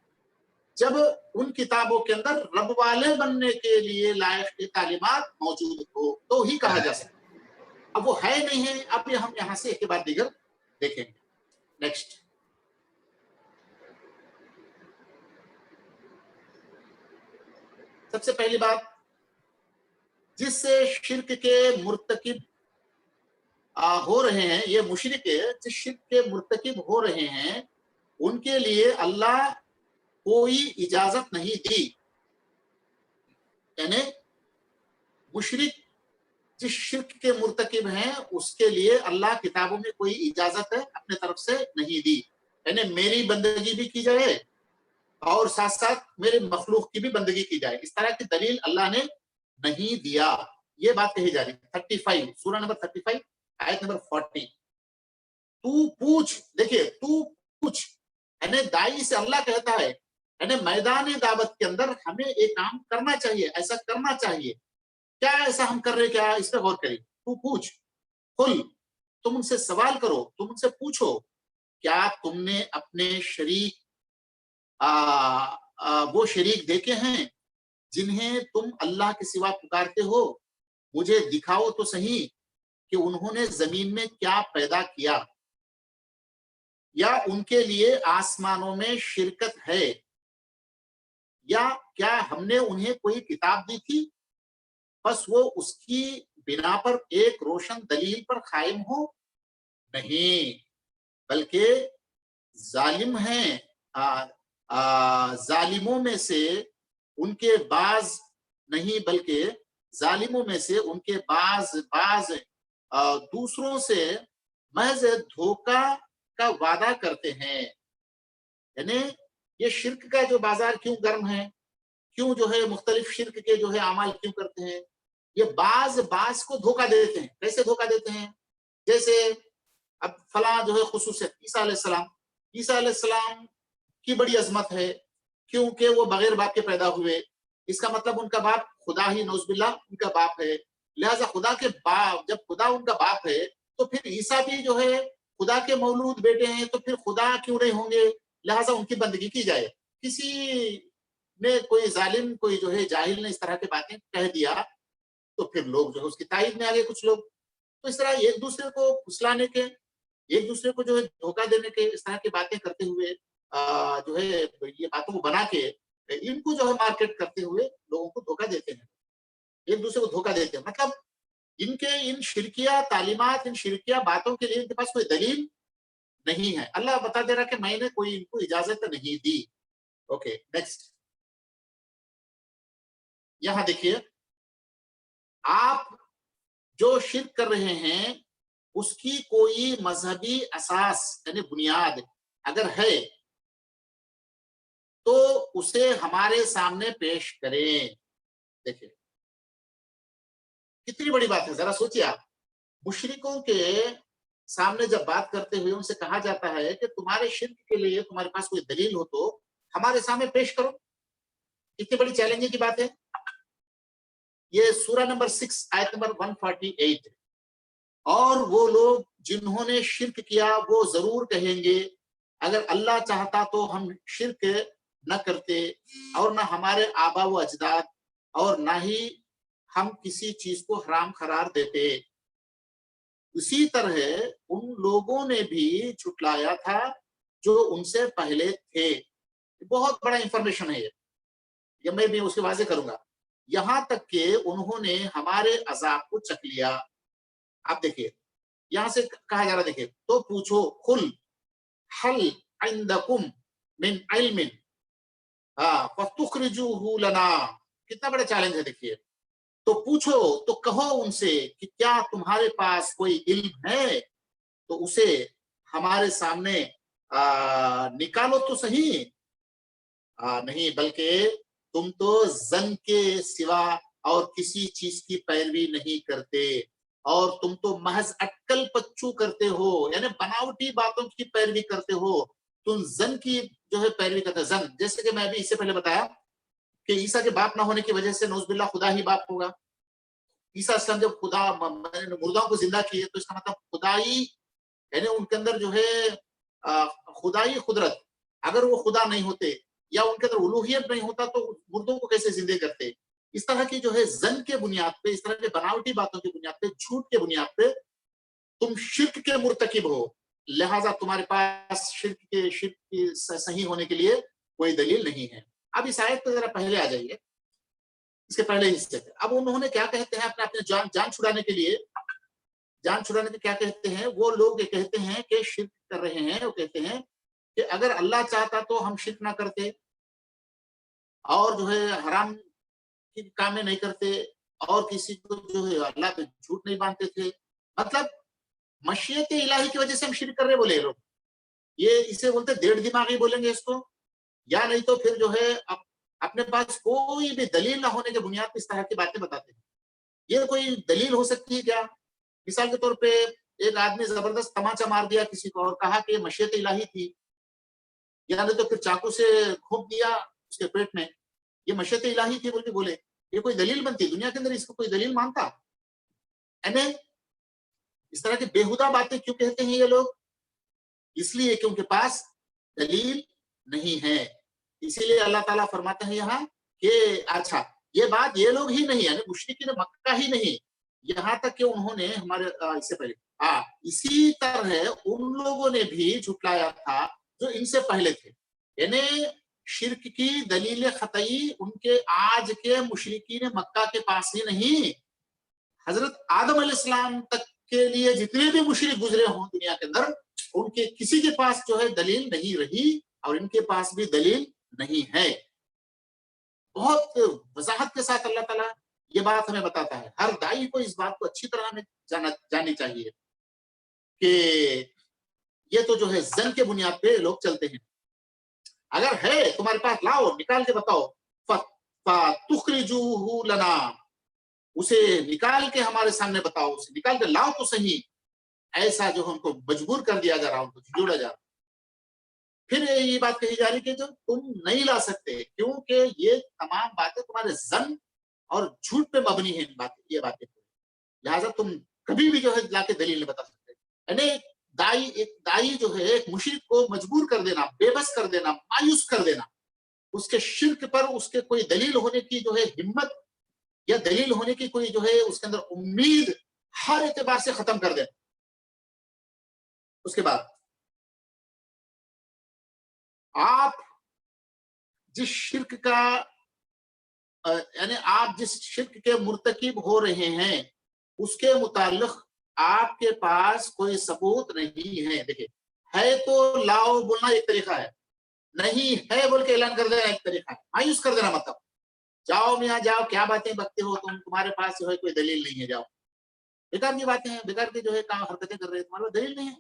S1: जब उन किताबों के अंदर रब वाले बनने के लिए लायक के तालीमात मौजूद हो, तो ही कहा जा सकता है। अब वो है नहीं है, अब हम यहां से एक के बाद दीगर देखेंगे। नेक्स्ट, सबसे पहली बात, जिससे शिर्क के मुर्तकिब हो रहे हैं, ये मुशरिक जिस शिर्क के मुर्तकिब हो रहे हैं, उनके लिए अल्लाह कोई इजाजत नहीं दी। यानी मुशरिक जिस शिर्क के मुर्तकिब हैं उसके लिए अल्लाह किताबों में कोई इजाजत है अपने तरफ से नहीं दी, यानी मेरी बंदगी भी की जाए और साथ साथ मेरे मखलूक की भी बंदगी की जाए, इस तरह की दलील अल्लाह ने नहीं दिया। ये बात कही जा रही है 35 सूरा नंबर 35 आयत नंबर 40। तू पूछ, देखिए तू पूछ, यानी दाई से अल्लाह कहता है, यानी मैदान दावत के अंदर हमें एक काम करना चाहिए, ऐसा करना चाहिए, क्या ऐसा हम कर रहे, क्या इस पर गौर करें। तू पूछ, कुल, तुम उनसे सवाल करो, तुम उनसे पूछो, क्या तुमने अपने शरीक वो शरीक देखे हैं जिन्हें तुम अल्लाह के सिवा पुकारते हो, मुझे दिखाओ तो सही कि उन्होंने जमीन में क्या पैदा किया, या उनके लिए आसमानों में शिरकत है, या क्या हमने उन्हें कोई किताब दी थी बस वो उसकी बिना पर एक रोशन दलील पर कायम हो, नहीं, बल्कि जालिम हैं, जालिमों में से उनके बाज नहीं, बल्कि जालिमों में से उनके बाज बाज दूसरों से महज धोखा का वादा करते हैं। यानी ये शिर्क का जो बाजार क्यों गर्म है, क्यों जो है मुख्तलिफ शिर्क के जो है अमाल क्यों करते हैं, ये बाज बाज को धोखा देते हैं। कैसे धोखा देते हैं, जैसे अब फला जो है खुसूसियत ईसा अलैहिस्सलाम की बड़ी अजमत है क्योंकि वो बगैर बाप के पैदा हुए, इसका मतलब उनका बाप खुदा ही नौजुबिल्लाह उनका बाप है, लिहाजा खुदा के बाप, जब खुदा उनका बाप है तो फिर ईसा भी जो है खुदा के मौलूद बेटे हैं, तो फिर खुदा क्यों नहीं होंगे, लिहाजा उनकी बंदगी की जाए। किसी ने, कोई जालिम, कोई जो है जाहिल ने इस तरह की बातें कह दिया तो फिर लोग जो है उसकी तायद में आ गए कुछ लोग। तो इस तरह एक दूसरे को फुसलाने के, एक दूसरे को जो है धोखा देने के, इस तरह की बातें करते हुए जो है ये बातों को बना के इनको जो है मार्केट करते हुए लोगों को धोखा देते हैं, एक दूसरे को धोखा देते हैं। मतलब इनके इन शिरकिया तालीमात, इन शिरकिया बातों के लिए इनके पास कोई दलील नहीं है। अल्लाह बता दे रहा कि मैंने कोई इनको इजाजत नहीं दी। ओके, नेक्स्ट, यहां देखिए, आप जो शिर्क कर रहे हैं उसकी कोई मजहबी असास यानी बुनियाद अगर है तो उसे हमारे सामने पेश करें। देखिए कितनी बड़ी बात है, जरा सोचिए आप, मुशरिकों के सामने जब बात करते हुए उनसे कहा जाता है कि तुम्हारे शिर्क के लिए तुम्हारे पास कोई दलील हो तो हमारे सामने पेश करो, कितनी बड़ी चैलेंजिंग की बात है। ये सूरा नंबर 6 आयत नंबर 148। और वो लोग जिन्होंने शिर्क किया वो जरूर कहेंगे अगर अल्लाह चाहता तो हम शिर्क न करते और न हमारे आबा व अजदाद और न ही हम किसी चीज को हराम करार देते। उसी तरह उन लोगों ने भी झुटलाया था जो उनसे पहले थे। बहुत बड़ा इंफॉर्मेशन है ये मैं भी उसके वाजे करूंगा। यहां तक कि उन्होंने हमारे अजाब को चख लिया। आप देखिए यहां से कहा जा रहा, देखिए, तो पूछो, कुल हल इंदकुम मिन इल्मिन फतुखरिजूहु लना। कितना बड़ा चैलेंज है, देखिए। तो पूछो, तो कहो उनसे कि क्या तुम्हारे पास कोई इल्म है तो उसे हमारे सामने निकालो तो सही। नहीं, बल्कि तुम तो जन के सिवा और किसी चीज की पैरवी नहीं करते और तुम तो महज अटकल पच्चू करते हो, यानी बनावटी बातों की पैरवी करते हो। तुम जन की जो है पैरवी करते हो। जन, जैसे कि मैं अभी इससे पहले बताया कि ईसा के बाप ना होने की वजह से नौजुबिल्ला खुदा ही बाप होगा। ईसा अस्लाम जब खुदा मुर्दाओं को जिंदा किए तो इसका मतलब खुदाई, यानी उनके अंदर जो है खुदाई कुदरत, अगर वो खुदा नहीं होते या उनके अंदर उलूहियत नहीं होता तो मुर्दों को कैसे जिंदे करते। इस तरह की जो है जन के बुनियाद पे, इस तरह के बनावटी बातों की बुनियाद पे, झूठ के बुनियाद पे तुम शिर्क के मुर्तकिब हो, लिहाजा तुम्हारे पास शिर्क के सही होने के लिए कोई दलील नहीं है। अब इस आयत पे जरा पहले आ जाइए, इसके पहले हिस्से पे। अब उन्होंने क्या कहते हैं, अपने जान छुड़ाने के लिए, जान छुड़ाने के क्या कहते हैं वो लोग, ये कहते हैं कि शिर्क कर रहे हैं। वो कहते हैं कि अगर अल्लाह चाहता तो हम शिर्क ना करते और जो है हराम के काम में नहीं करते और किसी को जो है अल्लाह पे झूठ नहीं बांधते थे। मतलब मशीयत इलाही की वजह से हम शिर्क कर रहे बोले ये लोग। ये इसे बोलते डेढ़ दिमागी बोलेंगे इसको, या नहीं तो फिर जो है अपने पास कोई भी दलील ना होने के बुनियाद पर इस तरह की बातें बताते हैं। ये कोई दलील हो सकती है क्या? मिसाल के तौर पे एक आदमी जबरदस्त तमाचा मार दिया किसी को और कहा कि ये मशीयत इलाही थी, या नहीं तो फिर चाकू से घोंप दिया उसके पेट में, ये मशीयत इलाही थी बोल के बोले, ये कोई दलील बनती? दुनिया के अंदर इसको कोई दलील मानता? यानी इस तरह की बेहुदा बातें क्यों कहते हैं ये लोग? इसलिए कि उनके पास दलील नहीं है। इसीलिए अल्लाह ताला फरमाते हैं यहाँ कि अच्छा, ये बात ये लोग ही नहीं, यानी मुशरिकीन मक्का ही नहीं, यहाँ तक कि उन्होंने हमारे इससे पहले इसी तरह उन लोगों ने भी झुटलाया था जो इनसे पहले थे। यानी शिर्क की दलील खतई उनके आज के मुशरिकीन मक्का के पास ही नहीं, हजरत आदम अलैहिस्सलाम तक के लिए जितने भी मुशरिक गुजरे हों दुनिया के अंदर, उनके किसी के पास जो है दलील नहीं रही और इनके पास भी दलील नहीं है। बहुत वजाहत के साथ अल्लाह ताला ये बात हमें बताता है। हर दाई को इस बात को अच्छी तरह में जाननी चाहिए कि ये तो जो है जन के बुनियाद पे लोग चलते हैं। अगर है तुम्हारे पास लाओ, निकाल के बताओ, फतुखरिजूहु लना, उसे निकाल के हमारे सामने बताओ, उसे निकाल के लाओ तो सही। ऐसा जो हमको मजबूर कर दिया जा रहा, उनको जोड़ा जा रहा। फिर ये बात कही जा रही कि जो तुम नहीं ला सकते क्योंकि ये तमाम बातें तुम्हारे जन और झूठ पे मबनी है। ये बातें लिहाजा तुम कभी भी जो है लाके दलील नहीं बता सकते। यानी एक दाई जो है एक मुशरिक को मजबूर कर देना, बेबस कर देना, मायूस कर देना, उसके शिर्क पर उसके कोई दलील होने की जो है हिम्मत या दलील होने की कोई जो है उसके अंदर उम्मीद हर एतबार से खत्म कर देना। उसके बाद आप जिस शिर्क का यानी आप जिस शिर्क के मुर्तकिब हो रहे हैं उसके मुताल्लिक आपके पास कोई सबूत नहीं है। देखिए, है तो लाओ बोलना एक तरीका है, नहीं है बोल के ऐलान कर देना एक तरीका है। मायूस कर देना मतलब जाओ मियाँ जाओ, क्या बातें बकते हो तुम, तुम्हारे पास जो है कोई दलील नहीं है, जाओ, बेकार की बातें हैं, बेकार की जो है काम हरकतें कर रहे हैं, तुम्हारे दलील नहीं है।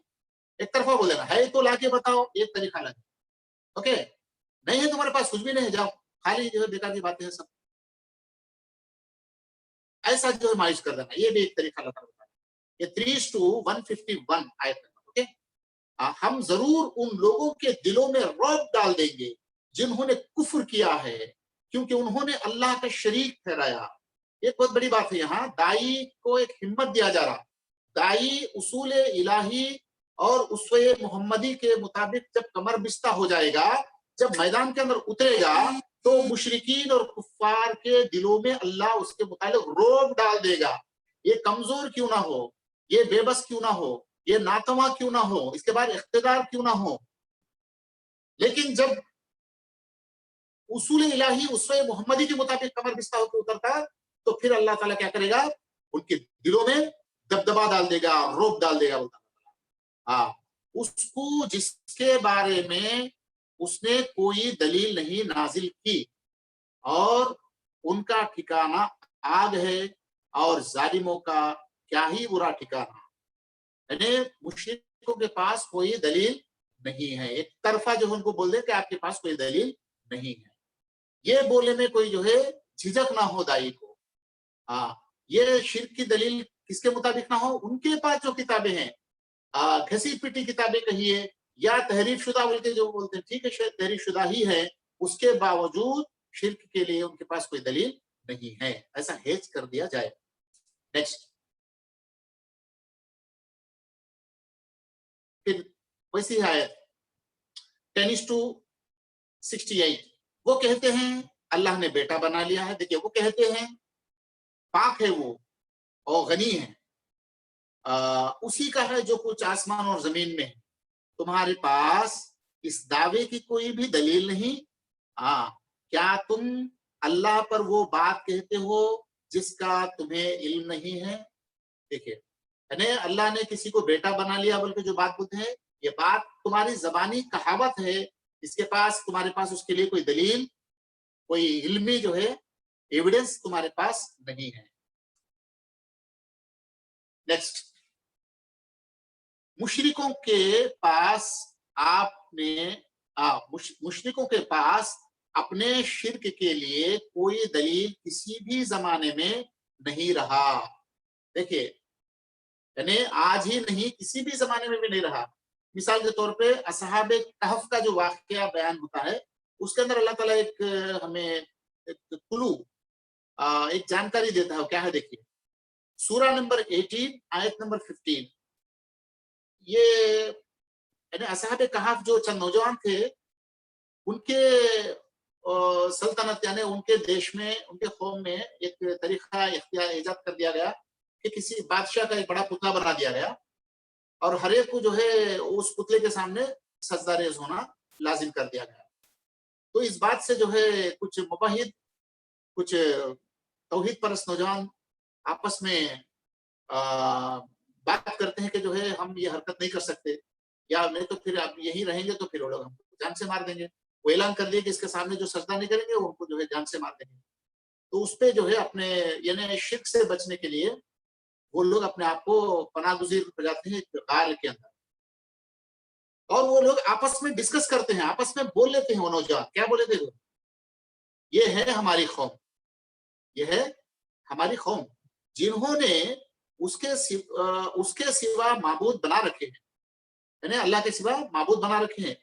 S1: एक तरफा बोल देना, है तो लाके बताओ, एक तरीका लगे। ओके, नहीं है तुम्हारे पास, कुछ भी नहीं है, जाओ, खाली जो है बेकार की बातें हैं सब। ऐसा जो है मायूस कर देना, ये भी एक तरीका अल्लाह ताला बताता है। ये 3:151 आयत है। ओके, हम जरूर उन लोगों के दिलों में रौब डाल देंगे जिन्होंने कुफ्र किया है क्योंकि उन्होंने अल्लाह का शरीक ठहराया। एक बहुत बड़ी बात है, यहाँ दाई को एक हिम्मत दिया जा रहा। दाई उसूल इलाही और उसवे मोहम्मदी के मुताबिक जब कमर बिस्ता हो जाएगा, जब मैदान के अंदर उतरेगा, तो मुशरिकीन और कुफ्फार के दिलों में अल्लाह उसके मुतालिक रोब डाल देगा। ये कमजोर क्यों ना हो, ये बेबस क्यों ना हो, ये नातवा क्यों ना हो, इसके बाद इख्तिदार क्यों ना हो, लेकिन जब उसूल इलाही उसवे मोहम्मदी के मुताबिक कमर बिस्ता होकर उतरता, तो फिर अल्लाह ताला क्या करेगा, उनके दिलों में दबदबा डाल देगा, रोब डाल देगा। उसको जिसके बारे में उसने कोई दलील नहीं नाजिल की और उनका ठिकाना आग है और जालिमों का क्या ही बुरा ठिकाना। यानी मुशरिकों के पास कोई दलील नहीं है, एक तरफा जो उनको बोल दे कि आपके पास कोई दलील नहीं है, ये बोलने में कोई जो है झिझक ना हो दाई को। ये शिर्क की दलील किसके मुताबिक ना हो, उनके पास जो किताबें हैं, घसी पिटी किताबें कहिए या तहरीफ शुदा बोल के जो बोलते हैं, ठीक है शायद तहरीफ शुदा ही है, उसके बावजूद शिर्क के लिए उनके पास कोई दलील नहीं है, ऐसा हेज कर दिया जाए। नेक्स्ट, फिर वैसी आयत 10:68, वो कहते हैं अल्लाह ने बेटा बना लिया है। देखिए, वो कहते हैं पाक है वो और गनी है, उसी का है जो कुछ आसमान और जमीन में है। तुम्हारे पास इस दावे की कोई भी दलील नहीं। क्या तुम अल्लाह पर वो बात कहते हो जिसका तुम्हें इल्म नहीं है? देखिए, यानी अल्लाह ने किसी को बेटा बना लिया बोल के जो बात बोलते हैं, ये बात तुम्हारी जबानी कहावत है, इसके पास तुम्हारे पास उसके लिए कोई दलील, कोई इल्मी जो है एविडेंस तुम्हारे पास नहीं है। नेक्स्ट, मुशरिकों के पास मुशरिकों के पास अपने शिर्क के लिए कोई दलील किसी भी जमाने में नहीं रहा। देखिए, यानी आज ही नहीं, किसी भी जमाने में भी नहीं रहा। मिसाल के तौर पे असहाबे कहफ का जो वाकया बयान होता है, उसके अंदर अल्लाह ताला एक हमें एक क्लू, एक जानकारी देता है। क्या है देखिए, सूरा नंबर 18 आयत नंबर 15। ये यानी असहाबे कहफ जो चंद नौजवान थे, उनके सल्तनत यानी उनके देश में, उनके कौम में एक तरीका इख्तियार इजाद कर दिया गया कि किसी बादशाह का एक बड़ा पुतला बना दिया गया और हर एक को जो है उस पुतले के सामने सजदा रेज होना लाजिम कर दिया गया। तो इस बात से जो है कुछ मुवाहिद, कुछ तौहीद परस्त नौजवान आपस में बात करते हैं कि जो है हम ये हरकत नहीं कर सकते, या नहीं तो फिर आप यही रहेंगे तो फिर वो लोग हमको जान से मार देंगे। वो ऐलान कर दिए कि इसके सामने जो सजदा नहीं करेंगे वो उनको जो है जान से मार देंगे। तो उस पे जो है अपने यानी शिर्क से बचने के लिए वो लोग अपने आप को पनाहगुज़ीर हो जाते हैं एक गार के अंदर, और वो लोग आपस में डिस्कस करते हैं, आपस में बोल लेते हैं। वो नौजवान क्या बोले थे वो, ये है हमारी कौम, ये है हमारी कौम जिन्होंने उसके सिवा माबूद बना रखे हैं, यानी अल्लाह के सिवा माबूद बना रखे हैं।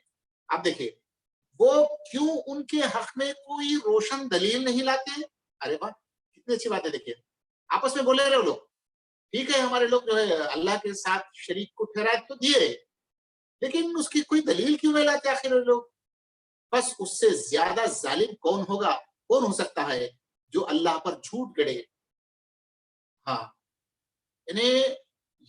S1: आप देखिए, वो क्यों उनके हक में कोई रोशन दलील नहीं लाते? अरे वाह, कितनी अच्छी बात है। देखिए, आपस में बोले रहे लोग, ठीक है हमारे लोग जो है अल्लाह के साथ शरीक को ठहरा तो दिए, लेकिन उसकी कोई दलील क्यों नहीं लाते आखिर लोग? बस उससे ज्यादा जालिम कौन होगा, कौन हो सकता है जो अल्लाह पर झूठ गढ़े। हाँ, यानी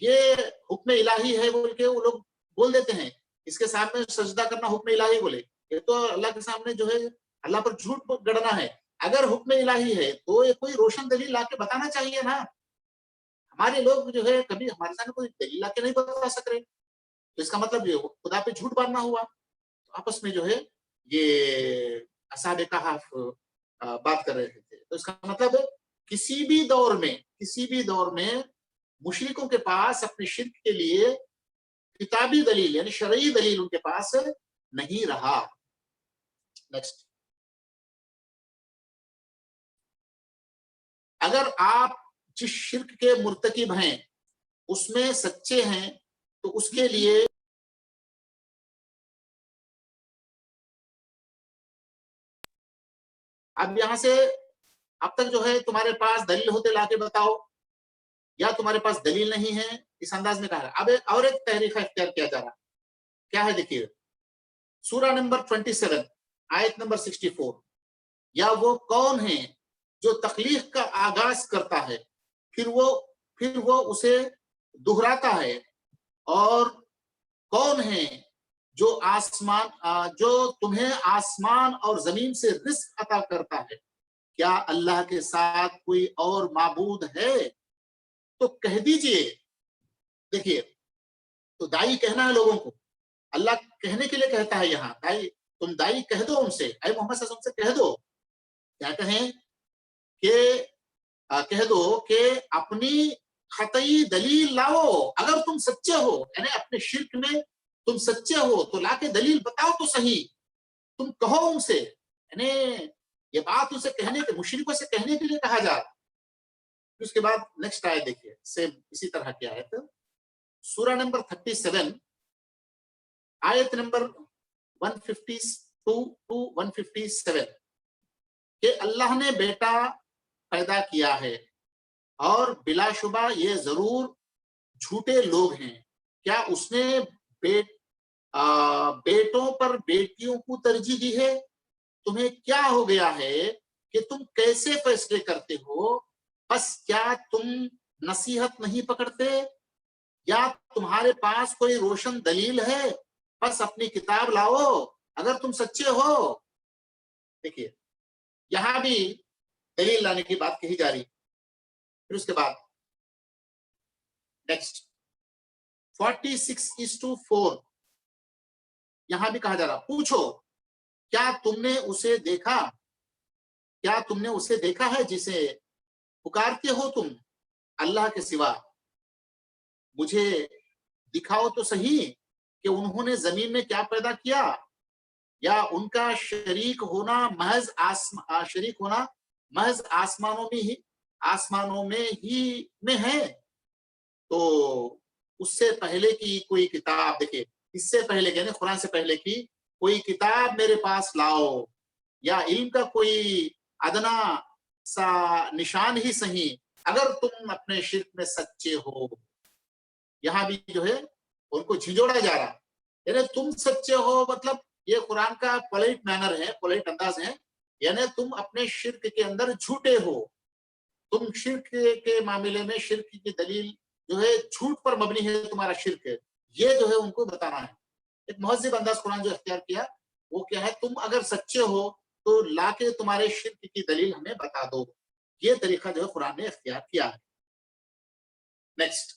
S1: ये हुक्म इलाही है बोल के वो लोग बोल देते हैं, इसके सामने सजदा करना हुक्म इलाही बोले, ये तो अल्लाह के सामने जो है अल्लाह पर झूठ गढ़ना है। अगर हुक्म इलाही है तो ये कोई रोशन दलील लाके बताना चाहिए ना। हमारे लोग जो है कभी हमारे सामने कोई दलील लाके नहीं बता सक रहे, तो इसका मतलब ये खुदा पे झूठ बांधना हुआ। तो आपस में जो है ये असहाबे कहफ बात कर रहे थे। तो इसका मतलब किसी भी दौर में मुशरिकों के पास अपने शिर्क के लिए किताबी दलील यानी शरई दलील उनके पास नहीं रहा। नेक्स्ट, अगर आप जिस शिर्क के मुर्तकिब हैं उसमें सच्चे हैं तो उसके लिए अब यहां से अब तक जो है तुम्हारे पास दलील होते लाके बताओ, या तुम्हारे पास दलील नहीं है, इस अंदाज में कहा। अब और एक तहरीका इख्तियार किया जा रहा, क्या है देखिए, सूरा नंबर 27 आयत नंबर 64। या वो कौन है जो तख्लीक का आगाज करता है फिर वो उसे दोहराता है, और कौन है जो तुम्हें आसमान और जमीन से रिस्क अता करता है, क्या अल्लाह के साथ कोई और माबूद है? तो कह दीजिए। देखिए, तो दाई कहना है लोगों को, अल्लाह कहने के लिए कहता है यहाँ, दाई तुम दाई कह दो उनसे, ऐ मोहम्मद सल्लल्लाहु अलैहि वसल्लम से कह दो, क्या कहें कि कह दो कि अपनी खतई दलील लाओ। अगर तुम सच्चे हो, यानी अपने शिर्क में तुम सच्चे हो तो लाके दलील बताओ तो सही, तुम कहो उनसे। यानी ये बात उनसे कहने के, मुशरिकों से कहने के लिए कहा जा रहा। उसके बाद नेक्स्ट आयत देखिए, सेम इसी तरह की आयत, सूरा नंबर 37 आयत नंबर 152 टू 157 कि अल्लाह ने बेटा पैदा किया है और बिलाशुबा ये जरूर झूठे लोग हैं। क्या उसने बेटों पर बेटियों को तरजीह दी है? तुम्हें क्या हो गया है कि तुम कैसे फैसले करते हो? बस क्या तुम नसीहत नहीं पकड़ते, या तुम्हारे पास कोई रोशन दलील है? बस अपनी किताब लाओ अगर तुम सच्चे हो। देखिए, यहां भी दलील लाने की बात कही जा रही। फिर उसके बाद नेक्स्ट 46:4 यहां भी कहा जा रहा, पूछो क्या तुमने उसे देखा کیا تم نے اسے دیکھا ہے جسے پکارتے ہو تم اللہ کے سوا؟ مجھے دکھاؤ تو صحیح کہ انہوں نے زمین میں کیا پیدا کیا، یا ان کا شریک ہونا محض آسمانوں میں ہی ہے۔ تو اس سے پہلے کی کوئی کتاب، دیکھیں اس سے پہلے یعنی قرآن سے پہلے کی کوئی کتاب میرے پاس لاؤ، یا علم کا کوئی ادنا سا نشان ہی صحیح، اگر تم اپنے شرک میں سچے ہو۔ یہاں بھی جو ہے ان کو جھنجھوڑا جا رہا، یعنی تم سچے ہو، مطلب یہ قرآن کا پولیٹ مینر ہے، پولیٹ انداز ہے، یعنی تم اپنے شرک کے اندر جھوٹے ہو، تم شرک کے معاملے میں شرک کی دلیل جو ہے جھوٹ پر مبنی ہے، تمہارا شرک ہے، یہ جو ہے ان کو بتانا ہے۔ ایک مہذب انداز قرآن جو اختیار کیا وہ کیا ہے، تم اگر سچے ہو تو لا کے تمہارے شرک کی دلیل ہمیں بتا دو، یہ طریقہ جو ہے قرآن نے اختیار کیا ہے۔ نیکسٹ،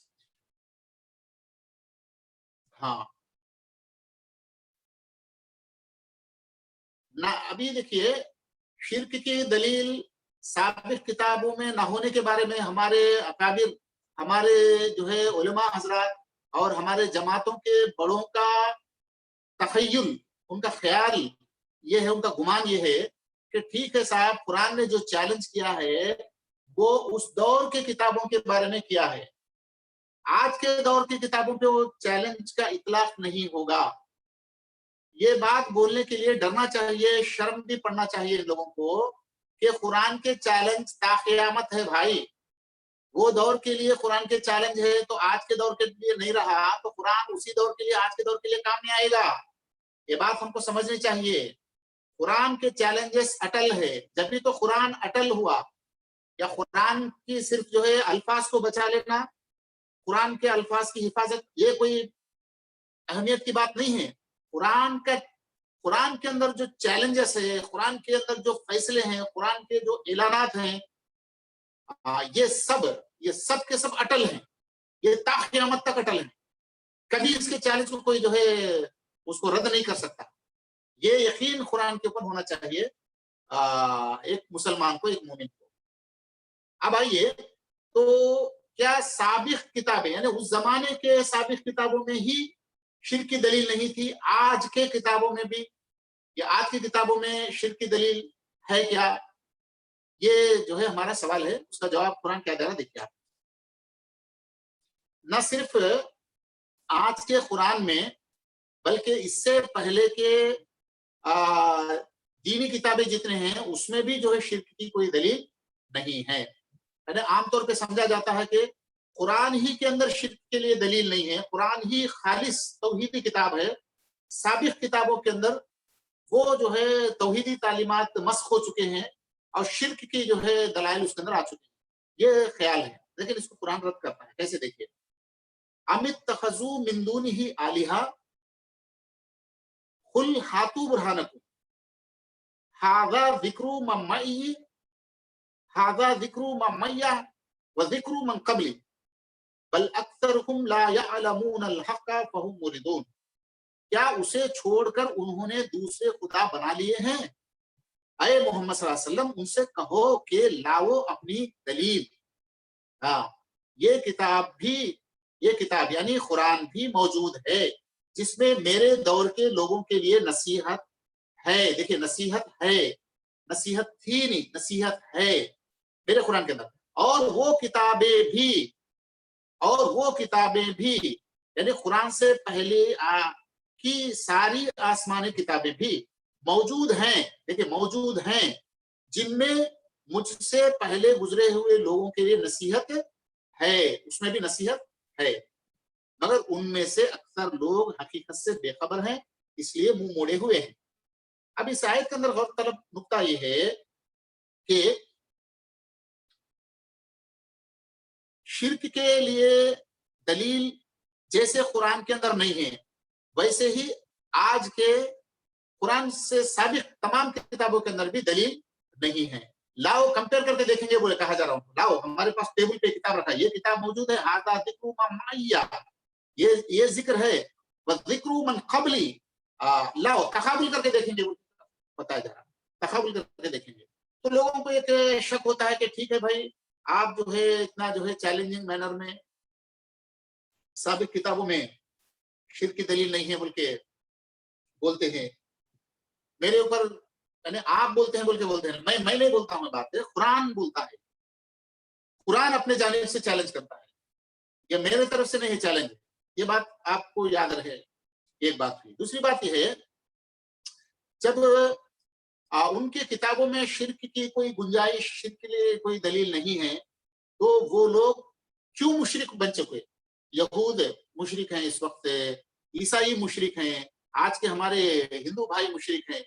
S1: ہاں نہ ابھی دیکھیے شرک کی دلیل سابق کتابوں میں نہ ہونے کے بارے میں ہمارے اکابر، ہمارے جو ہے علماء حضرات اور ہمارے جماعتوں کے بڑوں کا تخیل، ان کا خیال یہ ہے، ان کا گمان یہ ہے کہ ٹھیک ہے صاحب، قرآن نے جو چیلنج کیا ہے وہ اس دور کے کتابوں کے بارے میں کیا ہے، آج کے دور کی کتابوں پہ وہ چیلنج کا اطلاق نہیں ہوگا۔ یہ بات بولنے کے لیے ڈرنا چاہیے، شرم بھی پڑنا چاہیے لوگوں کو کہ قرآن کے چیلنج تا قیامت ہے بھائی، وہ دور کے لیے قرآن کے چیلنج ہے تو آج کے دور کے لیے نہیں رہا، تو قرآن اسی دور کے لیے آج کے دور کے لیے کام نہیں آئے گا۔ یہ بات ہم کو سمجھنی چاہیے، قرآن کے چیلنجز اٹل ہے، جب بھی تو قرآن اٹل ہوا، یا قرآن کی صرف جو ہے الفاظ کو بچا لینا، قرآن کے الفاظ کی حفاظت، یہ کوئی اہمیت کی بات نہیں ہے۔ قرآن کے اندر جو چیلنجز ہے، قرآن کے اندر جو فیصلے ہیں، قرآن کے جو اعلانات ہیں، یہ سب کے سب اٹل ہیں، یہ تا قیامت تک اٹل ہیں، کبھی اس کے چیلنج کو کوئی جو ہے اس کو رد نہیں کر سکتا۔ یہ یقین قرآن کے اوپر ہونا چاہیے ایک مسلمان کو، ایک مومن کو۔ اب آئیے، تو کیا سابق کتابیں یعنی اس زمانے کے سابق کتابوں میں ہی شرک کی دلیل نہیں تھی، آج کے کتابوں میں بھی، یا آج کی کتابوں میں شرک کی دلیل ہے کیا؟ یہ جو ہے ہمارا سوال ہے، اس کا جواب قرآن کیا دے رہا دیکھیے آپ۔ نہ صرف آج کے قرآن میں بلکہ اس سے پہلے کے دینی کتابیں جتنے ہیں اس میں بھی جو ہے شرک کی کوئی دلیل نہیں ہے۔ یعنی عام طور پہ سمجھا جاتا ہے کہ قرآن ہی کے اندر شرک کے لیے دلیل نہیں ہے، قرآن ہی خالص توحیدی کتاب ہے، سابق کتابوں کے اندر وہ جو ہے توحیدی تعلیمات مسخ ہو چکے ہیں اور شرک کی جو ہے دلائل اس کے اندر آ چکے ہیں، یہ خیال ہے، لیکن اس کو قرآن رد کرتا ہے۔ کیسے دیکھیے، ام اتخذوا من دونه آلہۃ قل ہاتوا برہانکم ھذا ذکر من معی ھذا ذکر من معی وذکر من قبلی بل اکثرهم لا يعلمون الحق فهم موردون۔ کیا اسے چھوڑ کر انہوں نے دوسرے خدا بنا لیے ہیں؟ اے محمد صلی اللہ علیہ وسلم ان سے کہو کہ لاؤ اپنی دلیل۔ یہ کتاب یعنی قرآن بھی موجود ہے جس میں میرے دور کے لوگوں کے لیے نصیحت ہے۔ دیکھیں نصیحت ہے، نصیحت تھی نہیں، نصیحت ہے میرے قرآن کے اندر، اور وہ کتابیں بھی یعنی قرآن سے پہلے کی ساری آسمانی کتابیں بھی موجود ہیں، دیکھیں موجود ہیں، جن میں مجھ سے پہلے گزرے ہوئے لوگوں کے لیے نصیحت ہے، اس میں بھی نصیحت ہے، مگر ان میں سے اکثر لوگ حقیقت سے بے خبر ہیں، اس لیے منہ موڑے ہوئے ہیں۔ اب اس آیت کے اندر غور طلب نقطہ یہ ہے کہ شرک کے لیے دلیل جیسے قرآن کے اندر نہیں ہے، ویسے ہی آج کے قرآن سے سابق تمام کتابوں کے اندر بھی دلیل نہیں ہے۔ لاؤ کمپیئر کر کے دیکھیں گے، بولے کہا جا رہا ہوں، لاؤ ہمارے پاس ٹیبل پہ کتاب رکھا ہے، یہ کتاب موجود ہے، ھذا ذکر من معی، یہ ذکر ہے، وذکر من قبلی، لاؤ تقابل کر کے دیکھیں گے، بتایا جا رہا ہے، تقابل کر کے دیکھیں گے۔ तो लोगों को एक शक होता है कि ठीक है भाई, आप जो है इतना जो है चैलेंजिंग मैनर में साबिक किताबों में शिर्क की दलील नहीं है बोल के बोलते हैं, मेरे ऊपर यानी आप बोलते हैं बोल के बोलते हैं, मैं नहीं बोलता हूँ, बात है कुरान बोलता है, कुरान अपने जानिब से चैलेंज करता है, ये मेरे तरफ से नहीं चैलेंज। ये बात आपको याद रहे, एक बात हुई। दूसरी बात यह है, जब उनके किताबों में शिर्क की कोई गुंजाइश, शिर्क के लिए कोई दलील नहीं है, तो वो लोग क्यों मुशरिक बन चुके? यहूद मुशरिक हैं इस वक्त, ईसाई मुशरिक हैं, आज के हमारे हिंदू भाई मुशरिक हैं।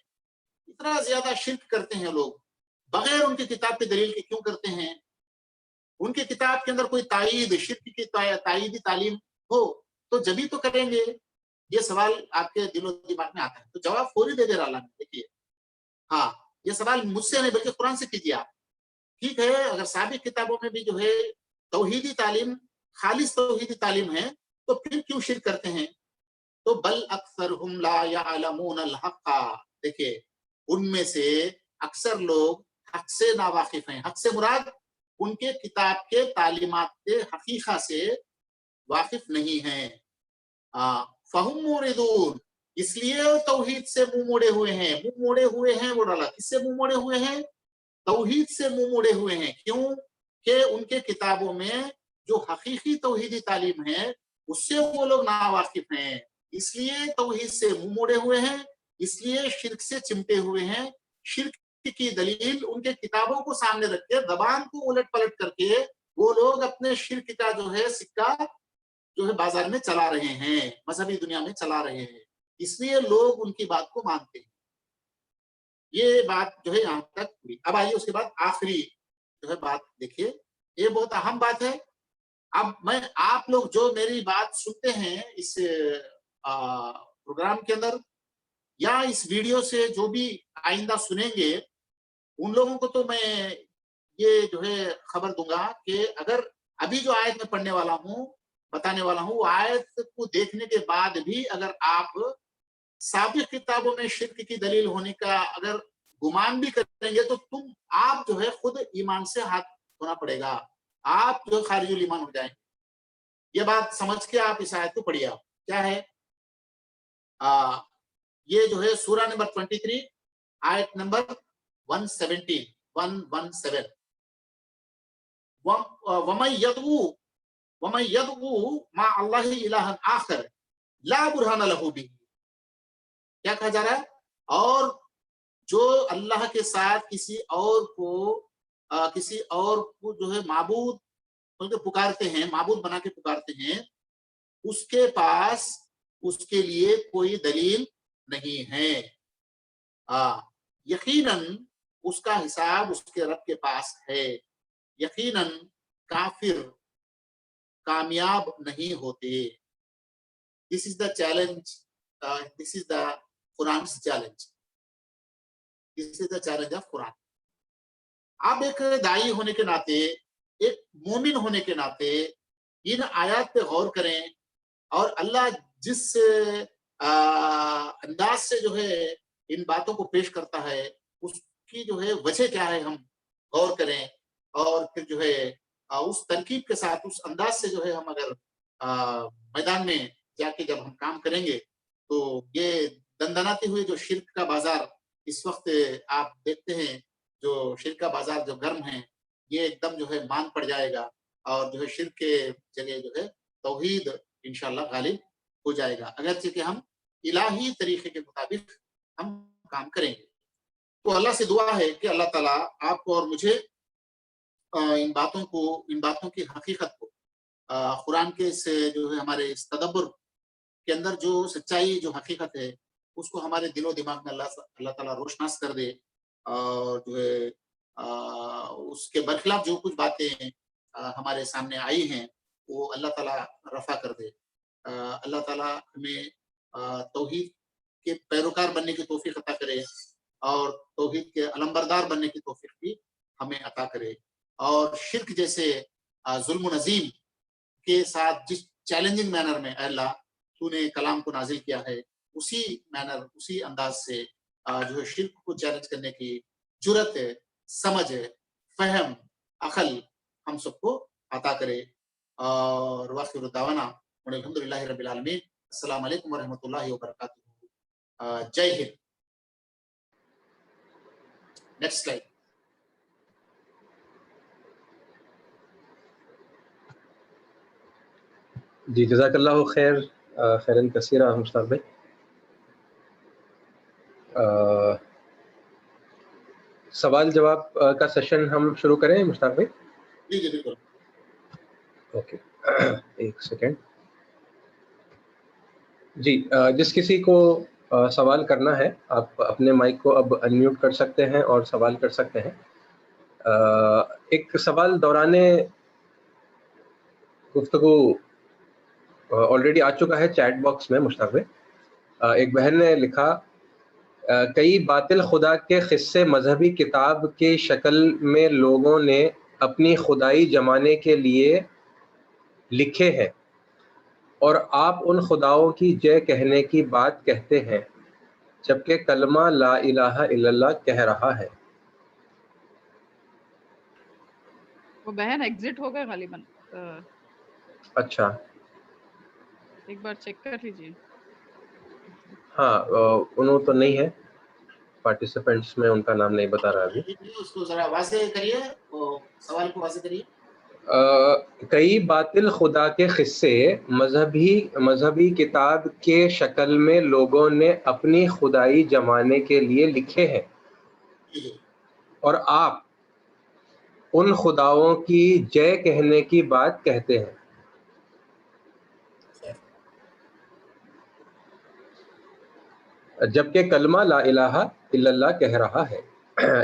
S1: इतना ज्यादा शिर्क करते हैं लोग, बगैर उनकी किताब की दलील के क्यों करते हैं? उनके किताब के अंदर कोई तायीद, शिर्क की तायीदी तालीम हो तो जब तो करेंगे। ये सवाल आपके दिलो दिमाग में आता है, तो जवाब फौरी दे दे रहा अल्लाह ने। देखिए, हाँ, ये सवाल मुझसे नहीं बल्कि कुरान से कीजिए आप। ठीक है, अगर साबिक किताबों में भी जो है तौहीदी तालीम, खालिस तौहीदी तालीम है, तो फिर क्यों शिर्क करते हैं? तो बल अक्सरहुम ला यअलमून अल हक़, देखिए उनमें से अक्सर लोग हक से नावाकिफ हैं। हक से मुराद उनके किताब के तालीमात के हकीका से वाकिफ नहीं हैं। फहुम मुरिदून, इसलिए तौहीद से मुंह मोड़े हुए हैं। मुंह मोड़े हुए हैं वो डाला, किससे मुंह मोड़े हुए हैं? तौहीद से मुंह मोड़े हुए हैं। क्यों? कि उनके किताबों में जो हकीकी तौहीदी तालीम है उससे वो लोग नावाकिफ हैं, इसलिए तौहीद से मुंह मोड़े हुए हैं, इसलिए शिर्क से चिमटे हुए हैं। शिर्क की दलील उनके किताबों को सामने रख के, जबान को उलट पलट करके वो लोग अपने शिर्क का जो है सिक्का जो है बाजार में चला रहे हैं, मजहबी दुनिया में चला रहे हैं, इसलिए लोग उनकी बात को मानते हैं। ये बात जो है यहाँ तक हुई। अब आइए उसके बाद आखिरी जो है बात देखिए, ये बहुत अहम बात है। अब मैं, आप लोग जो मेरी बात सुनते हैं इस प्रोग्राम के अंदर या इस वीडियो से जो भी आइंदा सुनेंगे, उन लोगों को तो मैं ये जो है खबर दूंगा कि अगर अभी जो आयत में पढ़ने वाला हूँ, बताने वाला हूँ, वो आयत को देखने के बाद भी अगर आप साबिक किताबों में शिर्क की दलील होने का अगर गुमान भी करेंगे, तो आप जो है खुद ईमान से हाथ धोना पड़ेगा, आप जो खारिजुल ईमान हो जाएंगे। ये बात समझ के आप इस आयत को पढ़िए। आप क्या है, ये जो है सूरा नंबर 23 आयत नंबर 117 वमन यदऊ मा अल्लाहि इलाहन आखर ला बुरहान लहू बिही। क्या कहा जा रहा है? और जो अल्लाह के साथ किसी और को जो है माबूद बल्कि पुकारते हैं, माबूद बना के पुकारते हैं, उसके पास उसके लिए कोई दलील नहीं है। यकीनन उसका हिसाब उसके रब के पास है। यकीनन काफिर कामयाब नहीं होते। This is the challenge, this is the Quran challenge, this is the challenge of Quran. आप एक दाई होने के नाते, एक मोमिन होने के नाते इन आयत पे गौर करें और अल्लाह जिस अंदाज से जो है इन बातों को पेश करता है उसकी जो है वजह क्या है हम गौर करें, और फिर जो है उस तरकीब के साथ, उस अंदाज से जो है हम अगर मैदान में जाके जब हम काम करेंगे, तो ये दंदनाते हुए जो शिर्क का बाजार इस वक्त आप देखते हैं, जो शिर्क का बाजार जो गर्म है, ये एकदम जो है मान पड़ जाएगा और जो है शिर्क के जगह जो है तौहीद इंशाअल्लाह गालिब हो जाएगा, अगरचे कि हम इलाही तरीके के मुताबिक हम काम करेंगे। तो अल्लाह से दुआ है कि अल्लाह ताला आपको और मुझे इन बातों की हकीकत को कुरान के इस जो है हमारे इस तदब्बर के अंदर जो सच्चाई, जो हकीकत है, उसको हमारे दिलो दिमाग में अल्लाह ताला रोशनास कर दे, और जो है उसके बरखिलाफ जो कुछ बातें हमारे सामने आई हैं वो अल्लाह ताला रफा कर दे। अल्लाह ताला हमें तौहीद के पैरोकार बनने की तौफीक अता करे और तौहीद के अलमबरदार बनने की तौफीक भी हमें अता करे, और शिर्क जैसे जुल्म नज़ीम के साथ जिस चैलेंजिंग मैनर में अल्लाह तूने कलाम को नाजिल किया है, उसी मैनर, उसी अंदाज से जो है शिर्क को चैलेंज करने की जुर्रत समझ, फहम, अकल हम सबको अता करे। और वाखिर दावाना अल्हम्दुलिल्लाहि रब्बिल आलमीन। अस्सलाम वालेकुम व रहमतुल्लाहि व बरकातहू। जय हिंद। Next slide.
S2: जी, जज़ाकल्लाहु खैर, खैरन कसीरा मुश्ताक भाई। सवाल जवाब का सेशन हम शुरू करें मुश्ताक भाई?
S1: जी जी बिल्कुल।
S2: ओके, एक सेकेंड जी। जिस किसी को सवाल करना है, आप अपने माइक को अब अनम्यूट कर सकते हैं और सवाल कर सकते हैं। एक सवाल दौराने गुफ्तगू ऑलरेडी आ चुका है चैट बॉक्स में मुश्ताक भाई। एक बहन ने लिखा, कई बातिल खुदा के किस्से मजहबी किताब के शक्ल में लोगों ने अपनी खुदाई जमाने के लिए लिखे हैं और आप उन खुदाओं की जय कहने की बात कहते हैं जबकि कलमा ला इलाहा इल्लल्लाह कह रहा है।
S3: वो बहन एग्जिट हो गए गालिबन।
S2: अच्छा,
S3: एक बार चेक कर लीजिए।
S2: हाँ, उन्होंने तो नहीं है पार्टिसिपेंट्स में, उनका नाम नहीं बता रहा अभी।
S1: उसको जरा वाज़ेह करिए, सवाल को वाज़ेह करिए।
S2: कई बातिल खुदा के किस्से मजहबी किताब के शक्ल में लोगों ने अपनी खुदाई जमाने के लिए लिखे हैं और आप उन खुदाओं की जय कहने की बात कहते हैं जबकि कलमा ला इलाहा इल्लल्लाह कह रहा है।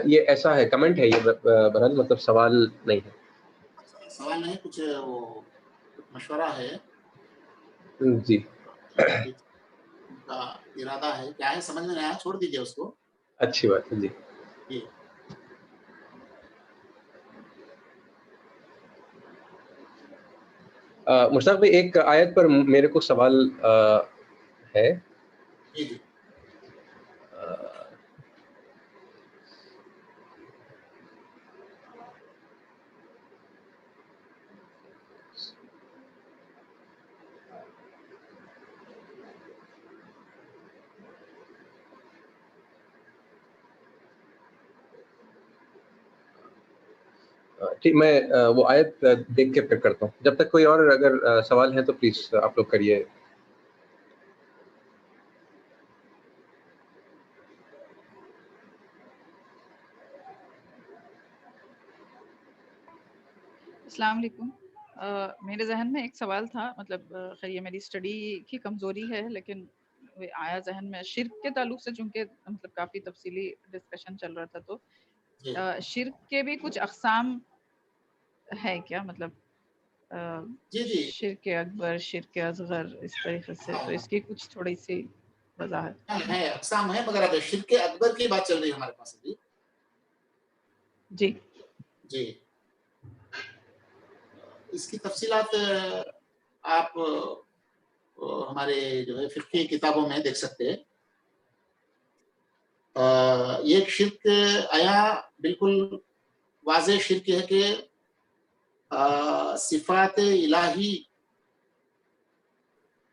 S2: ये ऐसा है, कमेंट है ये, बहरहाल मतलब सवाल नहीं है।
S1: सवाल नहीं, कुछ मशवरा है
S2: जी,
S1: उनका इरादा है, क्या है समझ में नहीं आया, छोड़ दीजिए उसको।
S2: अच्छी बात है जी।
S1: जी
S2: मुश्ताक भाई, एक आयत पर मेरे को सवाल है।
S1: जी जी।
S2: ठीक, मैं वो आयत देख के फिर करता हूँ। जब तक कोई और अगर सवाल है तो प्लीज आप लोग करिए।
S3: अस्सलाम वालेकुम। मेरे जहन में एक सवाल था, मतलब खैर ये मेरी स्टडी की कमज़ोरी है, लेकिन वो आया जहन में शिर्क के ताल्लुक से, चूँकि मतलब काफ़ी तफसीली डिस्कशन चल रहा था, तो
S1: जी
S3: शिर्क के भी कुछ अक़साम है क्या? मतलब
S1: जी जी।
S3: शिर्क अकबर, शिर्क असगर, इस तरीके से, तो
S1: हाँ
S3: इसकी कुछ थोड़ी सी वज़ाहत।
S1: है, अक़साम है, मगर अब शिर्क अकबर की बात चल रही है हमारे पास अभी।
S3: जी
S1: जी, इसकी तफसीलात आप हमारे जो है फ़िक़्ही किताबों में देख सकते हैं। ये एक शिर्क आया, बिल्कुल वाज़ेह शिर्क है कि सिफ़ात इलाही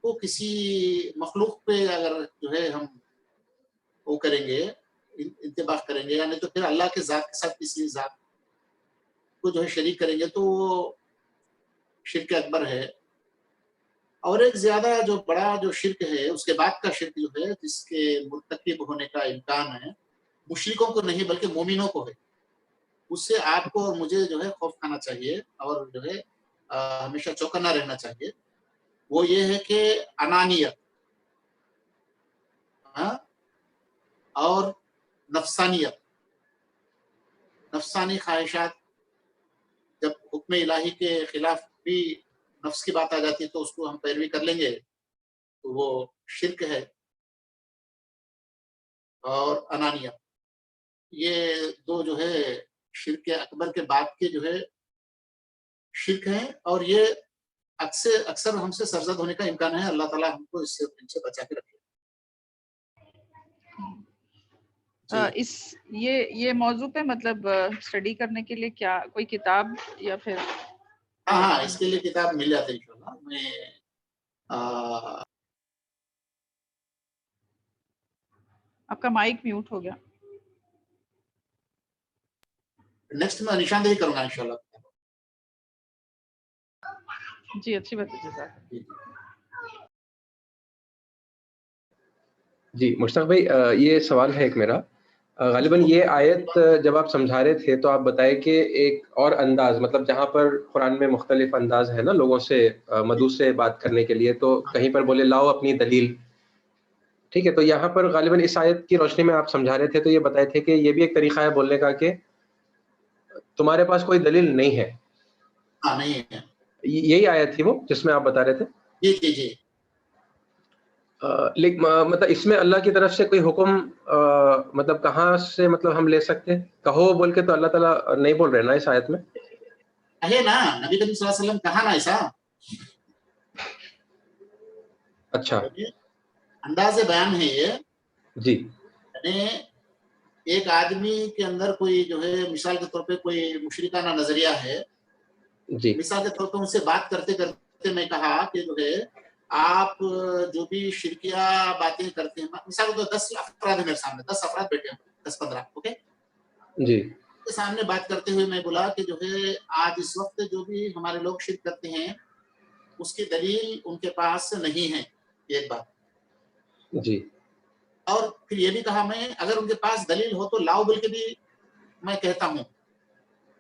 S1: को किसी मखलूक पे अगर जो है हम वो करेंगे, इंतिबाह करेंगे, यानी तो फिर अल्लाह के ज़ात के साथ किसी ज़ात को जो है शरीक करेंगे, तो वो शिर्क अकबर है। और एक ज़्यादा जो बड़ा जो शिर्क है, उसके बाद का शिर्क जो है, जिसके मुर्तकिब होने का इम्कान है, मुशरिकों को नहीं बल्कि मोमिनों को है। उससे आपको और मुझे जो है खौफ खाना चाहिए और जो है हमेशा चौकन्ना रहना चाहिए। वो ये है कि अनानियत, हाँ, और नफ़सानियत, नफ़सानी ख़्वाहिशात, जब हुक्म इलाही के खिलाफ भी नफ्स की बात आ जाती है तो उसको हम पैरवी कर लेंगे, तो वो शिर्क है। और अनानियत, ये दो जो है शिर्क अकबर के बाद के जो है शिर्क हैं, और ये अक्सर हमसे सरजद होने का इम्कान है। अल्लाह ताला हमको इनसे बचा के रखे।
S3: اس یہ موضوع پہ مطلب اسٹڈی کرنے کے لیے کیا کوئی کتاب یا پھر؟
S1: ہاں اس کے لیے کتاب مل جاتا ہے انشاءاللہ. میں
S3: آپ کا مائک میوٹ ہو گیا.
S1: نیکسٹ میں نشاندہی کروں گا انشاءاللہ.
S3: جی اچھی بات ہے.
S2: جی مشتاق بھائی یہ سوال ہے ایک میرا. غالباً یہ آیت جب آپ سمجھا رہے تھے تو آپ بتائے کہ ایک اور انداز مطلب جہاں پر قرآن میں مختلف انداز ہے نا لوگوں سے مدعو سے بات کرنے کے لیے, تو کہیں پر بولے لاؤ اپنی دلیل. ٹھیک ہے, تو یہاں پر غالباً اس آیت کی روشنی میں آپ سمجھا رہے تھے تو یہ بتائے تھے کہ یہ بھی ایک طریقہ ہے بولنے کا کہ تمہارے پاس کوئی دلیل نہیں ہے.
S1: ہاں نہیں ہے.
S2: یہی آیت تھی وہ جس میں آپ بتا رہے تھے.
S1: جی
S2: لیکن مطلب اس میں اللہ کی طرف سے کوئی حکم مطلب کہاں سے مطلب ہم لے سکتے ہیں؟ کہو بول کے تو اللہ تعالیٰ نہیں بول رہے نا اس آیت میں.
S1: ہے نا, نبی کریم صلی اللہ علیہ وسلم کہا نا ایسا.
S2: اچھا
S1: انداز بیان ہے یہ.
S2: جی
S1: یعنی ایک آدمی کے اندر کوئی جو ہے مثال کے طور پہ کوئی مشرکانہ نظریہ ہے,
S2: جی
S1: مثال کے طور پہ ان سے بات کرتے کرتے میں کہا کہ جو ہے آپ جو بھی شرکیہ باتیں کرتے ہیں, مثال کے طور 10 افراد ہے میرے سامنے, 10 افراد بیٹھے ہیں, 10-15, اوکے.
S2: جی
S1: کے سامنے بات کرتے ہوئے میں بولا کہ جو ہے آج اس وقت جو بھی ہمارے لوگ شرک کرتے ہیں اس کی دلیل ان کے پاس نہیں ہے, ایک بات.
S2: جی
S1: اور پھر یہ بھی کہا میں اگر ان کے پاس دلیل ہو تو لاؤ بول کے بھی میں کہتا ہوں.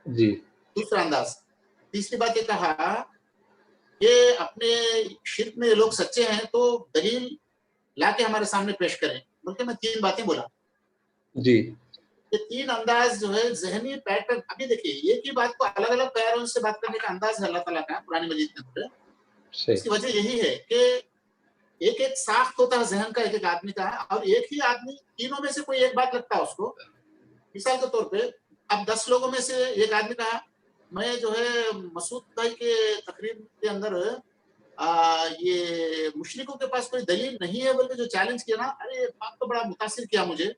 S2: جی
S1: دوسرا انداز. تیسری بات یہ کہا کہ اپنے شرک میں یہ لوگ سچے ہیں تو دلیل لا کے ہمارے سامنے پیش کریں, بلکہ میں 3 باتیں بولا.
S2: جی
S1: یہ 3 انداز جو ہے ذہنی پیٹرن. ابھی دیکھیے ایک ہی بات کو الگ الگ پیروں سے بات کرنے کا انداز ہے اللہ تعالیٰ کا قرآن مجید کے اندر. اس کی وجہ یہی ہے کہ ایک ایک ساخت ہوتا ہے ذہن کا ایک ایک آدمی کا, اور ایک ہی آدمی تینوں میں سے کوئی ایک بات لگتا ہے اس کو. مثال کے طور پہ اب 10 لوگوں میں سے ایک آدمی کہا میں جو ہے مسعود بھائی کے تقریر کے اندر یہ مشرکوں کے پاس کوئی دلیل نہیں ہے بلکہ جو چیلنج کیا نا, ارے بات تو بڑا متاثر کیا مجھے,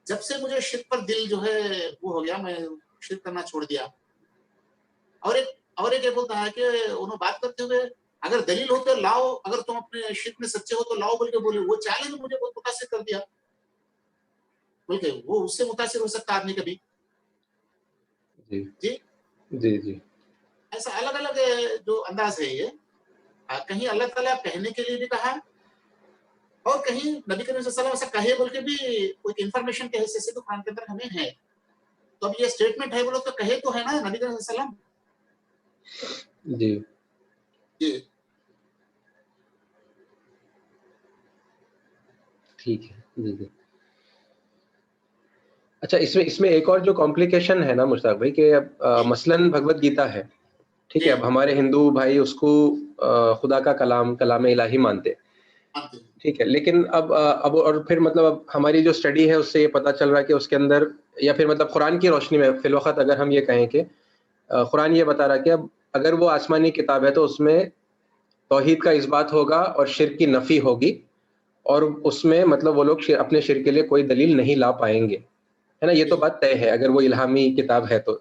S1: جب سے مجھے شرک پر دل جو ہے وہ ہو گیا, میں شرک کرنا چھوڑ دیا. اور ایک بولتا ہے کہ انہوں بات کرتے ہوئے اگر دلیل ہو تو لاؤ, اگر تم اپنے شرک میں سچے ہو تو لاؤ بول کے بولے. وہ چیلنج مجھے بہت متاثر کر دیا, بلکہ وہ اس سے متاثر ہو سکتا آدمی کبھی.
S2: جی
S1: جی
S2: جی جی
S1: ایسا الگ الگ جو انداز ہے یہ. کہیں اللہ تعالیٰ کہنے کے لیے بھی کہا اور کہیں نبی کریم صلی اللہ علیہ وسلم ایسا کہے بول کے بھی کوئی انفارمیشن کے حیثیت سے تو قرآن کے اندر ہمیں ہے. تو اب یہ اسٹیٹمنٹ ہے بولو تو کہے تو ہے نا نبی کریم صلی اللہ علیہ وسلم.
S2: جی
S1: جی
S2: ٹھیک ہے. جی جی اچھا, اس میں ایک اور جو کمپلیکیشن ہے نا مشتاق بھائی کہ مثلاً بھگوت گیتا ہے, ٹھیک ہے, اب ہمارے ہندو بھائی اس کو خدا کا کلام الہی مانتے, ٹھیک ہے, لیکن اب اور پھر مطلب اب ہماری جو اسٹڈی ہے اس سے یہ پتہ چل رہا ہے کہ اس کے اندر یا پھر مطلب قرآن کی روشنی میں فی الوقت اگر ہم یہ کہیں کہ قرآن یہ بتا رہا کہ اب اگر وہ آسمانی کتاب ہے تو اس میں توحید کا اس بات ہوگا اور شرک کی نفی ہوگی, اور اس میں مطلب وہ لوگ اپنے شرک کے لیے کوئی دلیل نہیں لا پائیں گے, ہے نا, یہ تو بات طے ہے اگر وہ الہامی کتاب ہے تو,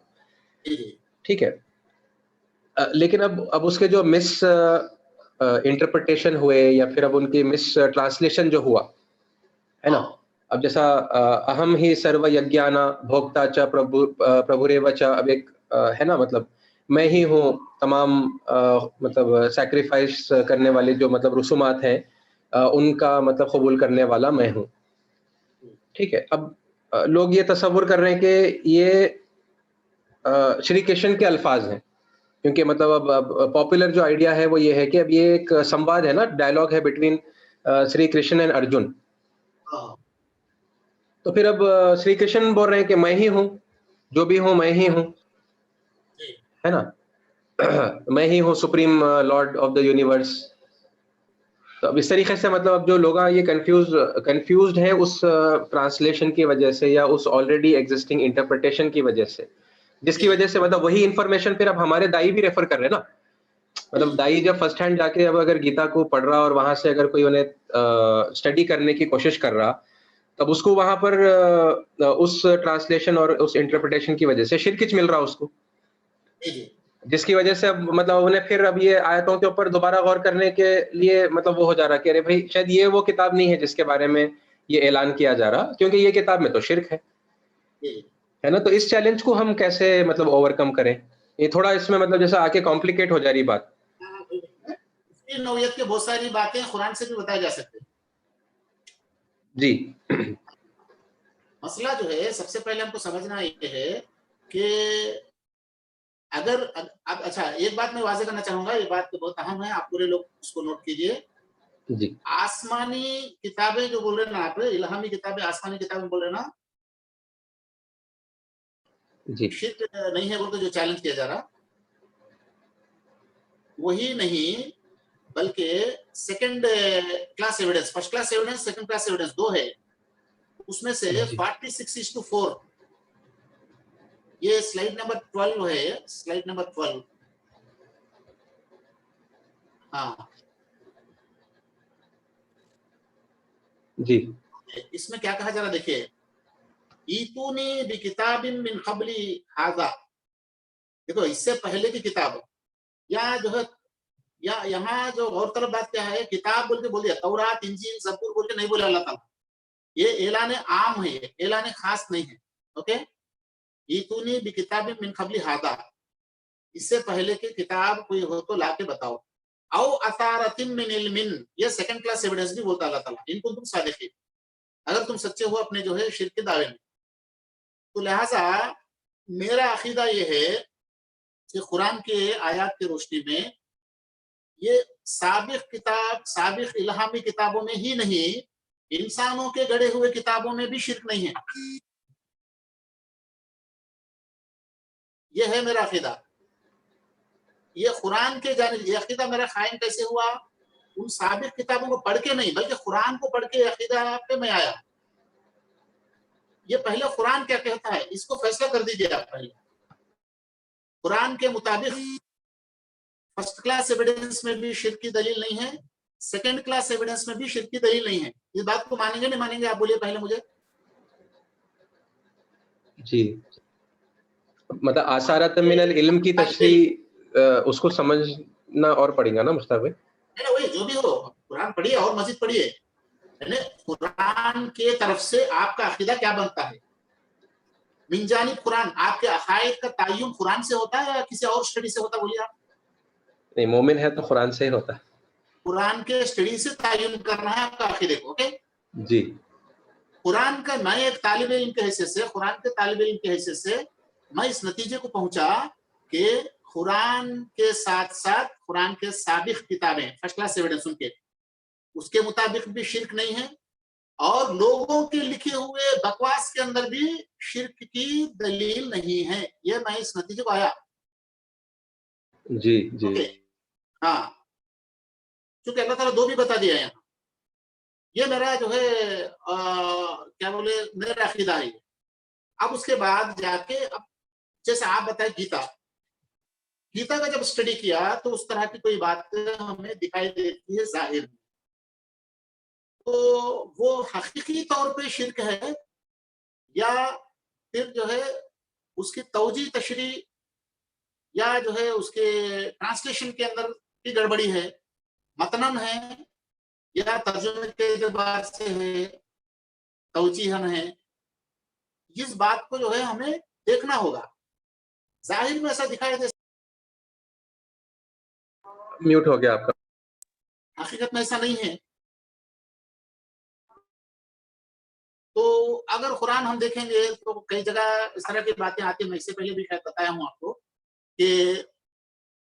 S2: ٹھیک ہے. لیکن اب اس کے جو مس انٹرپریٹیشن ہوئے یا پھر اب ان کی مس ٹرانسلیشن جو ہوا ہے نا, اب جیسا اہم ہی سرو یجانا بھوکتا چ پربھوریو چ, اب ایک ہے نا مطلب میں ہی ہوں تمام مطلب سیکریفائس کرنے والے جو مطلب رسومات ہیں ان کا مطلب قبول کرنے والا میں ہوں, ٹھیک ہے. اب لوگ یہ تصور کر رہے ہیں کہ یہ شری کرشن کے الفاظ ہیں, کیونکہ مطلب اب پاپولر جو آئیڈیا ہے وہ یہ ہے کہ اب یہ ایک سمواد ہے نا, ڈائلاگ ہے بٹوین شری کرشن اینڈ ارجن. تو پھر اب شری کرشن بول رہے ہیں کہ میں ہی ہوں, جو بھی ہوں میں ہی ہوں, ہے نا, میں ہی ہوں supreme lord of the universe. تو اب اس طریقے سے مطلب اب جو لوگ یہ کنفیوزڈ ہیں اس ٹرانسلیشن کی وجہ سے یا اس آلریڈی ایگزسٹنگ انٹرپریٹیشن کی وجہ سے, جس کی وجہ سے مطلب وہی انفارمیشن پھر اب ہمارے دائی بھی ریفر کر رہے ہیں نا, مطلب دائی جب فرسٹ ہینڈ جا کے اب اگر گیتا کو پڑھ رہا اور وہاں سے اگر کوئی انہیں اسٹڈی کرنے کی کوشش کر رہا تب اس کو وہاں پر اس ٹرانسلیشن اور اس انٹرپریٹیشن کی وجہ سے شرکچ مل رہا اس کو،
S1: جی جی
S2: جس کی وجہ سے اب مطلب انہیں پھر اب یہ آیتوں کے اوپر دوبارہ غور کرنے کے لیے مطلب وہ ہو جا رہا کہ ارے بھائی شاید یہ وہ کتاب نہیں ہے جس کے بارے میں یہ اعلان کیا جا رہا، کیونکہ یہ کتاب میں تو شرک
S1: جی
S2: ہے نا. تو اس چیلنج کو ہم کیسے مطلب اوور کم کریں؟ یہ تھوڑا اس میں مطلب جیسا آ کے کمپلیکیٹ ہو جا رہی بات.
S1: اس کی نوعیت کی بہت ساری باتیں قرآن سے بھی بتائی جا سکتی ہیں.
S2: جی
S1: مسئلہ جو ہے سب سے پہلے ہم کو سمجھنا یہ ہے کہ اگر اچھا ایک بات میں واضح کرنا چاہوں گا، یہ بات بہت اہم ہے، آپ پورے لوگ اس کو نوٹ کیجئے.
S2: جی
S1: آسمانی کتابیں جو بول رہے ہیں نا آپ، الہامی کتابیں آسمانی کتابیں بول رہے ہیں نا،
S2: جی
S1: شرک نہیں ہے بول کے جو چیلنج کیا جا رہا وہی نہیں، بلکہ second class evidence, first class evidence, second class evidence دو ہے. اس میں سے 46:4 یہ سلائیڈ نمبر 12 ہے، سلائیڈ نمبر 12. ہاں
S2: جی
S1: اس میں کیا کہا جا رہا دیکھیے، ایتونی بکتاب من قبل ھذا، دیکھو اس سے پہلے کی کتاب، یا جو ہے یا یہاں جو غور طلب بات کیا ہے، کتاب بول کے بول دیا، تورات انجیل زبور بول کے نہیں بولے اللہ تعالیٰ. یہ اعلان عام ہے، یہ اعلان خاص نہیں ہے. اوکے، ایتونی بکتاب من قبل ھذا، اس سے پہلے کی کتاب کوئی ہو تو لا کے بتاؤ. او اثارۃ من علم، یہ سیکنڈ کلاس ایویڈنس بھی بولتا اللہ تعالیٰ، ان کو تم صادقین، اگر تم سچے ہو اپنے جو ہے شرک کے دعوے میں. تو لہٰذا میرا عقیدہ یہ ہے کہ قرآن کے آیات کی روشنی میں یہ سابق کتاب، سابق الہامی کتابوں میں ہی نہیں، انسانوں کے گڑے ہوئے کتابوں میں بھی شرک نہیں ہے. یہ ہے میرا عقیدہ. یہ قرآن کے جانب یہ عقیدہ میرا قائم کیسے ہوا؟ ان سابق کتابوں کو پڑھ کے نہیں، بلکہ قرآن کو پڑھ کے عقیدہ پہ میں آیا. یہ پہلے قرآن کیا کہتا ہے اس کو فیصلہ کر دیجیے آپ. پہلے قرآن کے مطابق فرسٹ کلاس ایویڈنس میں بھی شرک کی دلیل نہیں ہے، سیکنڈ کلاس ایویڈنس میں بھی شرک کی دلیل نہیں ہے. اس بات کو مانیں گے نہیں مانیں گے آپ بولیے پہلے مجھے.
S2: جی مطلب آثارت من العلم کی تشریح اس کو سمجھنا اور پڑے گا نا مصطفی.
S1: وہی جو بھی ہو، قرآن پڑھیے اور مزید پڑھیے، یعنی قرآن کے طرف سے آپ کا عقیدہ کیا بنتا ہے. من جانب قرآن، آپ کے عقائد کا تعین قرآن سے ہوتا ہے یا کسی اور اسٹڈی سے ہوتا؟ بولیے آپ.
S2: نہیں، مومن ہے تو قرآن سے ہی ہوتا ہے.
S1: قرآن کے اسٹڈی سے تعین کرنا ہے آپ کا عقیدے کو. اوکے،
S2: جی
S1: قرآن کا میں ایک طالب علم کے حیثیت سے، قرآن کے طالب علم کے حیثیت سے میں اس نتیجے کو پہنچا کہ قرآن کے ساتھ ساتھ قرآن کے سابق کتابیں فرسٹ کلاس ایویڈنس ان کے اس کے مطابق بھی شرک نہیں ہے، اور لوگوں کے لکھے ہوئے بکواس کے اندر بھی شرک کی دلیل نہیں ہے. یہ میں اس نتیجے کو آیا.
S2: جی جی
S1: اوکے ہاں، چونکہ اللہ تعالیٰ دو بھی بتا دیا یہاں. یہ میرا جو ہے کیا بولے میرا عقیدہ ہے. اب اس کے بعد جا کے اب جیسے آپ بتائیں گیتا کا جب اسٹڈی کیا تو اس طرح کی کوئی بات ہمیں دکھائی دیتی ہے ظاہر میں، تو وہ حقیقی طور پہ شرک ہے یا پھر جو ہے اس کی توجیہ تشریح یا جو ہے اس کے ٹرانسلیشن کے اندر کی گڑبڑی ہے، متنن ہے یا ترجمے کے اعتبار سے ہے، توجیہن ہے. اس بات کو جو ہے ہمیں دیکھنا ہوگا. ظاہر میں ایسا دکھائی دے،
S2: میوٹ ہو گیا آپ کا.
S1: حقیقت میں ایسا نہیں ہے. تو اگر قرآن ہم دیکھیں گے تو کئی جگہ اس طرح کی باتیں آتی ہیں. میں اس سے پہلے بھی شاید بتایا ہوں آپ کو کہ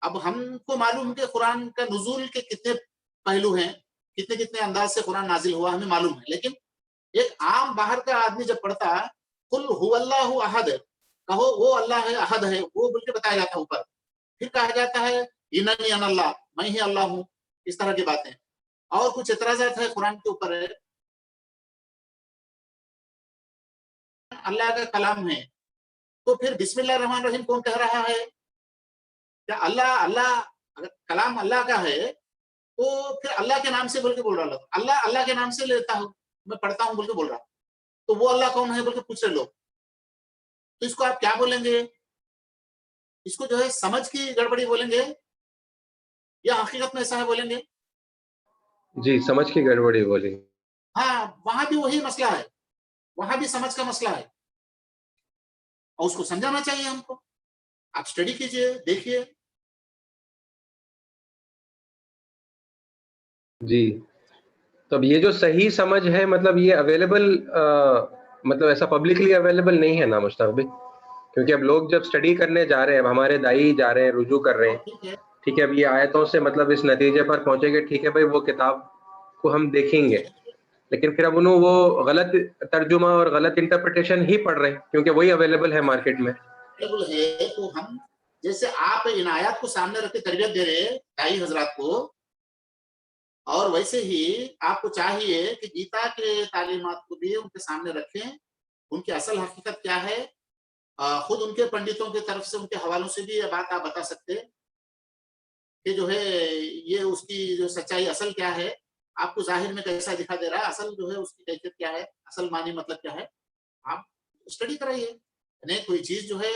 S1: اب ہم کو معلوم کہ قرآن کا نزول کے کتنے پہلو ہیں، کتنے کتنے انداز سے قرآن نازل ہوا ہمیں معلوم ہے. لیکن ایک عام باہر کا آدمی جب پڑھتا ہے قل هو اللہ احد، کہو وہ اللہ ہے، احد ہے، وہ بول کے بتایا جاتا ہے اوپر. پھر کہا جاتا ہے اننی انا اللہ، میں ہی اللہ ہوں. اس طرح کی باتیں اور کچھ اعتراضات ہے قرآن کے اوپر ہے. اللہ کا کلام ہے تو پھر بسم اللہ الرحمن الرحیم کون کہہ رہا ہے؟ کیا اللہ اگر کلام اللہ کا ہے تو پھر اللہ کے نام سے بول کے بول رہا. اللہ کے نام سے لیتا ہوں، میں پڑھتا ہوں بول کے بول رہا. تو وہ اللہ کون ہے بول کے پوچھ رہے لوگ, تو اس کو آپ کیا بولیں گے؟ اس کو جو ہے سمجھ کی گڑبڑی بولیں گے یا حقیقت میں ایسا ہے بولیں گے؟
S2: جی سمجھ کی گڑبڑی بولی.
S1: ہاں, وہاں بھی وہی مسئلہ ہے, وہاں بھی سمجھ کا مسئلہ ہے, اور اس کو سمجھانا چاہیے ہم کو. آپ اسٹڈی کیجئے, دیکھیے.
S2: جی تو اب یہ جو صحیح سمجھ ہے مطلب یہ اویلیبل مطلب ایسا پبلکلی اویلیبل نہیں ہے نا مشتاق بھائی, کیونکہ اب لوگ جب اسٹڈی کرنے جا رہے ہیں, اب ہمارے دائی جا رہے ہیں, رجوع کر رہے ہیں,
S1: ٹھیک ہے,
S2: ٹھیک ہے, اب یہ آیتوں سے مطلب اس نتیجے پر پہنچے گے, ٹھیک ہے بھائی وہ کتاب کو ہم دیکھیں گے, لیکن پھر اب انہوں وہ غلط ترجمہ اور غلط انٹرپریٹیشن ہی پڑھ رہے ہیں کیونکہ وہی اویلیبل ہے مارکیٹ میں.
S1: اویلیبل ہے, تو ہم جیسے آپ ان آیات کو سامنے رکھ کے تربیت دے رہے دائی حضرات کو, اور ویسے ہی آپ کو چاہیے کہ گیتا کے تعلیمات کو بھی ان کے سامنے رکھیں, ان کی اصل حقیقت کیا ہے. خود ان کے پنڈتوں کی طرف سے ان کے حوالوں سے بھی یہ بات آپ بتا سکتے کہ جو ہے یہ اس کی جو سچائی اصل کیا ہے, آپ کو ظاہر میں کیسا دکھا دے رہا ہے, اصل جو ہے اس کی کیفیت کیا ہے, اصل معنی مطلب کیا ہے. آپ اسٹڈی کرائیے, نہیں کوئی چیز جو ہے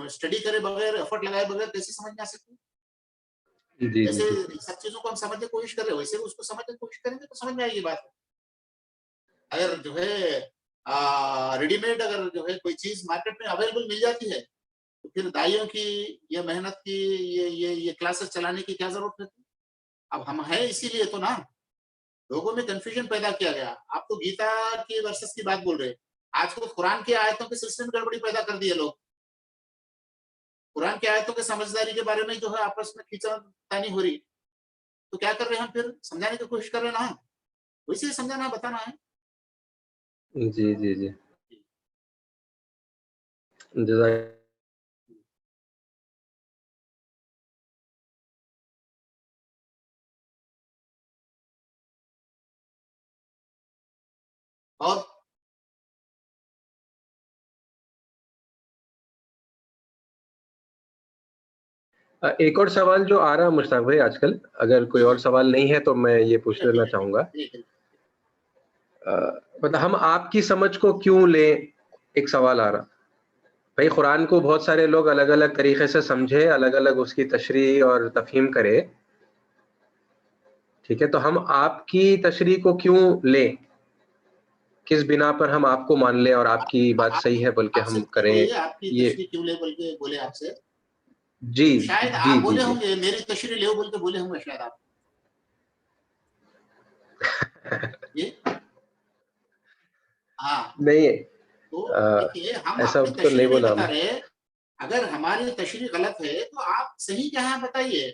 S1: اسٹڈی کرے بغیر, ایفرٹ لگائے بغیر کیسے سمجھ میں آ سکتی.
S2: جی جی
S1: جیسے
S2: جی
S1: سب چیزوں کو ہم سمجھنے کی کوشش کر رہے ہیں ویسے اس کو سمجھنے کی کوشش کریں گے تو سمجھ میں آئے گی بات. اگر جو ہے ریڈی میڈ اگر جو ہے کوئی چیز مارکیٹ میں اویلیبل مل جاتی ہے تو پھر دائیوں کی یہ محنت کی یہ کلاسز چلانے کی کیا ضرورت رہتی. اب ہم ہیں اسی لیے تو نا, لوگوں میں کنفیوژن پیدا کیا گیا. آپ تو گیتا کی ورسز کی بات بول رہے, آج کل قرآن کی آیتوں کے سلسلے میں گڑبڑی پیدا کر دی ہے لوگ. قرآن کی آیتوں کے سمجھداری کے بارے میں جو ہے آپس میں کھینچا تانی ہو رہی, تو کیا کر رہے ہیں ہم پھر سمجھانے کی کوشش کر رہے ہیں نا, ویسے ہی سمجھانا بتانا ہے.
S2: جی جی جی جزاک.
S1: اور
S2: ایک اور سوال جو آ رہا مشتاق بھائی آج کل, اگر کوئی اور سوال نہیں ہے تو میں یہ پوچھ لینا چاہوں گا. مطلب ہم آپ کی سمجھ کو کیوں لیں, ایک سوال آ رہا بھائی. قرآن کو بہت سارے لوگ الگ الگ طریقے سے سمجھے, الگ الگ اس کی تشریح اور تفہیم کرے, ٹھیک ہے, تو ہم آپ کی تشریح کو کیوں لیں, کس بنا پر ہم آپ کو مان لیں اور آپ کی بات صحیح ہے بلکہ ہم کریں
S1: آپ کی
S2: یہ.
S1: تشریح کیوں لے بول کے بولے آپ سے,
S2: جی
S1: شاید
S2: جی
S1: آپ
S2: جی
S1: بولے
S2: جی
S1: ہوں گے میری تشریح لے بول کے بولے ہوں گے شاید آپ. ہاں
S2: نہیں
S1: تو دیکھیے ہم
S2: ایسا
S1: اپنی
S2: تو
S1: تشریح نہیں
S2: بولا ہم
S1: بتا
S2: نے.
S1: رہے, اگر ہماری تشریح غلط ہے تو آپ صحیح کیا ہے بتائیے.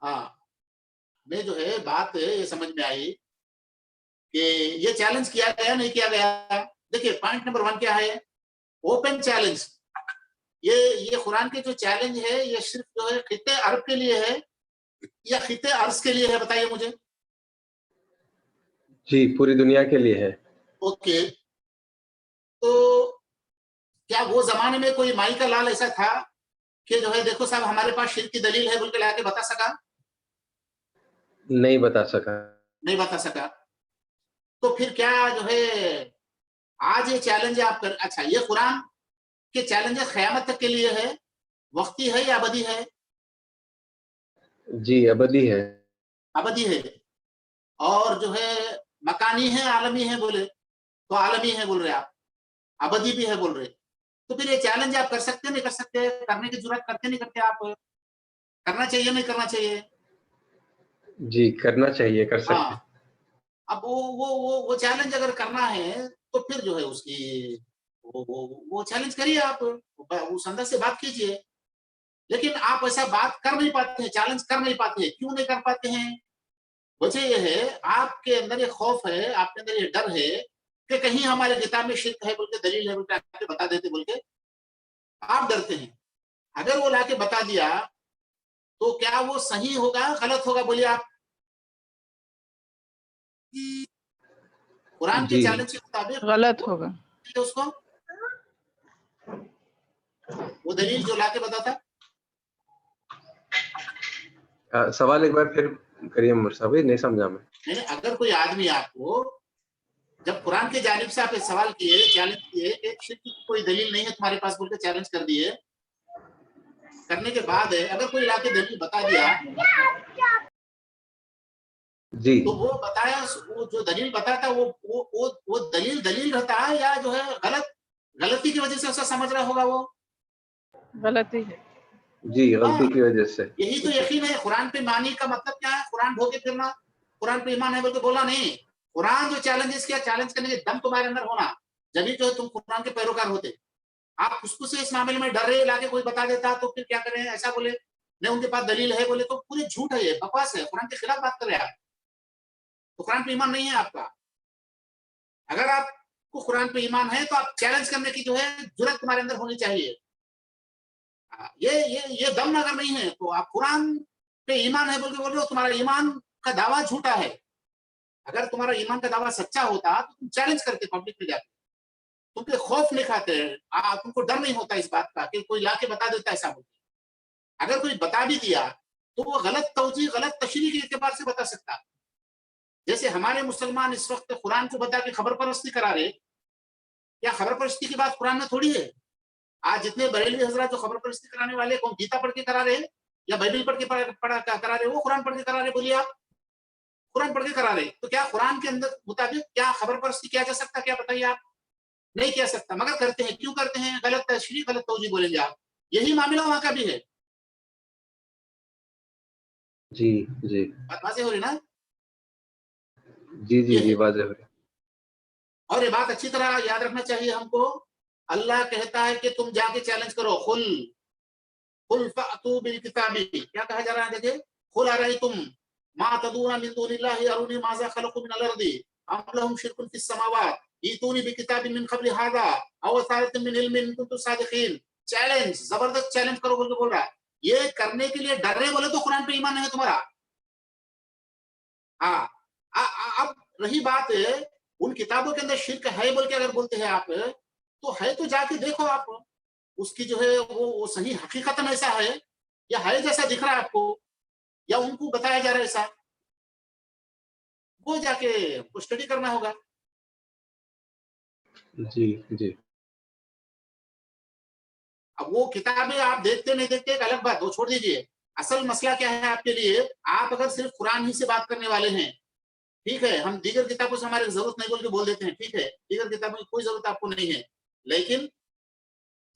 S1: ہاں میں جو ہے بات یہ سمجھ میں آئی کہ یہ چیلنج کیا گیا نہیں کیا گیا. دیکھیے پوائنٹ نمبر 1 کیا ہے, اوپن چیلنج. یہ قرآن کے جو چیلنج ہے یہ صرف جو ہے خطے عرب کے لیے ہے یا خطے عرض کے لیے ہے, بتائیے مجھے.
S2: جی پوری دنیا کے لیے ہے.
S1: اوکے, تو کیا وہ زمانے میں کوئی مائی کا لال ایسا تھا کہ جو ہے دیکھو صاحب ہمارے پاس شرک کی دلیل ہے بول کے لا کے بتا سکا؟
S2: نہیں بتا سکا.
S1: نہیں بتا سکا. تو پھر کیا جو ہے آج یہ چیلنج آپ کر, اچھا یہ قرآن کے چیلنج قیامت تک کے لیے ہے, وقتی ہے یا ابدی ہے؟
S2: جی ابدی ہے.
S1: ابدی ہے. اور جو ہے مکانی ہے عالمی ہے بولے تو عالمی ہے بول رہے آپ, ابدی بھی ہے بول رہے. تو پھر یہ چیلنج آپ کر سکتے نہیں کر سکتے, کرنے کی ضرورت کرتے نہیں کرتے, آپ کرنا چاہیے نہیں کرنا چاہیے؟
S2: جی کرنا چاہیے, کر
S1: ہاں,
S2: سکتے.
S1: اب وہ چیلنج اگر کرنا ہے تو پھر جو ہے اس کی وہ چیلنج کریے, آپ اس اندر سے بات کیجئے. لیکن آپ ایسا بات کر نہیں پاتے ہیں, چیلنج کر نہیں پاتے ہیں. کیوں نہیں کر پاتے ہیں؟ وجہ یہ ہے آپ کے اندر یہ خوف ہے, آپ کے اندر یہ ڈر ہے کہ کہیں ہمارے کتاب میں شرک ہے بول کے, دلیل ہے بول کے آپ کے بتا دیتے بول کے آپ ڈرتے ہیں. اگر وہ لا کے بتا دیا تو کیا وہ صحیح ہوگا غلط ہوگا بولیے آپ؟ قرآن کے
S2: جی
S1: چیلنج کے مطابق
S3: غلط ہوگا.
S1: اس کو وہ دلیل جو لا کے بتاتا.
S2: سوال ایک بار پھر کریے مشتاق بھائی, نہیں سمجھا میں.
S1: اگر کوئی آدمی آپ کو जब कुरान की जानिब से आप सवाल किए, चैलेंज किए कि शिर्क की कोई दलील नहीं है तुम्हारे पास बोल के चैलेंज कर दिए, करने के बाद अगर कोई लाके दलील बता दिया
S2: जी
S1: तो वो बताया, वो जो दलील बताता वो दलील रहता है या जो है गलती की वजह से ऐसा समझ रहा होगा वो।
S3: गलती है।
S2: जी, गलती की वजह से।
S1: यही तो यकीन है। कुरान पे मानी का मतलब क्या है? कुरान ढोके फिरना, कुरान पे ईमान है बोल के बोला नहीं। कुरान जो चैलेंजेस किया, चैलेंज करने के दम तुम्हारे अंदर होना, जब भी जो है तुम कुरान के पैरोकार होते। आप खुशबू से इस मामले में डर रहे, लाके कोई बता देता तो फिर क्या करें, ऐसा बोले नहीं उनके पास दलील है बोले तो पूरी झूठ है, ये बकवास है, कुरान के खिलाफ बात कर रहे हैं आप। तो कुरान पे ईमान नहीं है आपका। अगर आपको कुरान पे ईमान है तो आप चैलेंज करने की जो है जुर्रत तुम्हारे अंदर होनी चाहिए। ये दम अगर नहीं है तो आप कुरान पे ईमान है बोल के बोल रहे हो, तुम्हारा ईमान का दावा झूठा है। अगर तुम्हारा ईमान का दावा सच्चा होता तो तुम चैलेंज करके पब्लिक में जाते, तुम पे खौफ नहीं खाते, तुमको डर नहीं होता इस बात का कि कोई लाके बता देता ऐसा बोलते। अगर कोई बता भी दिया तो वो गलत तौजीह, गलत तशरीह के एतबार से बता सकता। जैसे हमारे मुसलमान इस वक्त कुरान को बता के खबर परस्ती करा रहे, या खबर परस्ती की बात कुरान में थोड़ी है। आज जितने बरेलवी हजरात जो खबर परस्ती कराने वाले, कौन गीता पढ़ के करा रहे या बाइबल पढ़ के करा रहे, वो कुरान पढ़ के करा रहे, बोलिए आप। कुरान पढ़ के करा रहे तो क्या कुरान के अंदर मुताबिक क्या खबर परस्ती किया जा सकता? क्या बताइए आप? नहीं किया सकता, मगर करते हैं। क्यों करते हैं? गलत तशरीह, गलत तौजीह बोलेंगे आप। यही मामला वहां का भी है।
S2: जी जी
S1: बात वाज़ेह हो रही ना?
S2: जी जी
S1: ये
S2: जी
S1: है।
S2: वाज़ेह हो रही।
S1: और ये बात अच्छी तरह याद रखना चाहिए हमको। अल्लाह कहता है कि तुम जाके चैलेंज करो, कुल फ़अतू बिल किताबी। क्या कहा जा रहा है? देखिए, कुल अरअयतुम मा तदूना मिन दूनिल्लाहि अरूनी माज़ा खलक़ू मिनल अर्दि अम लहुम शिरकुन फिस समावात ईतूनी बिकिताबिन मिन क़ब्लि हाज़ा अव असारतिन मिन इल्मिन इन कुंतुम सादिक़ीन। चैलेंज, जबरदस्त चैलेंज करो बोल के बोल रहा है। ये करने के लिए डर रहे बोले तो कुरान पे ईमान नहीं है तुम्हारा। हाँ, अब रही बात उन किताबों के अंदर शिर्क है बोल के अगर बोलते हैं आप, तो है तो जाके देखो आप, उसकी जो है वो सही हकीकतन ऐसा है या है जैसा दिख रहा है आपको, या उनको बताया जा रहा है ऐसा, वो जाके स्टडी करना होगा।
S2: जी जी
S1: अब वो किताबें आप देखते नहीं देखते एक अलग बात, वो छोड़ दीजिए। असल मसला क्या है आपके लिए? आप अगर सिर्फ कुरान ही से बात करने वाले हैं, ठीक है, हम दीगर किताबों से हमारी जरूरत नहीं बोल के बोल देते हैं, ठीक है, दीगर किताबों की कोई जरूरत आपको नहीं है। लेकिन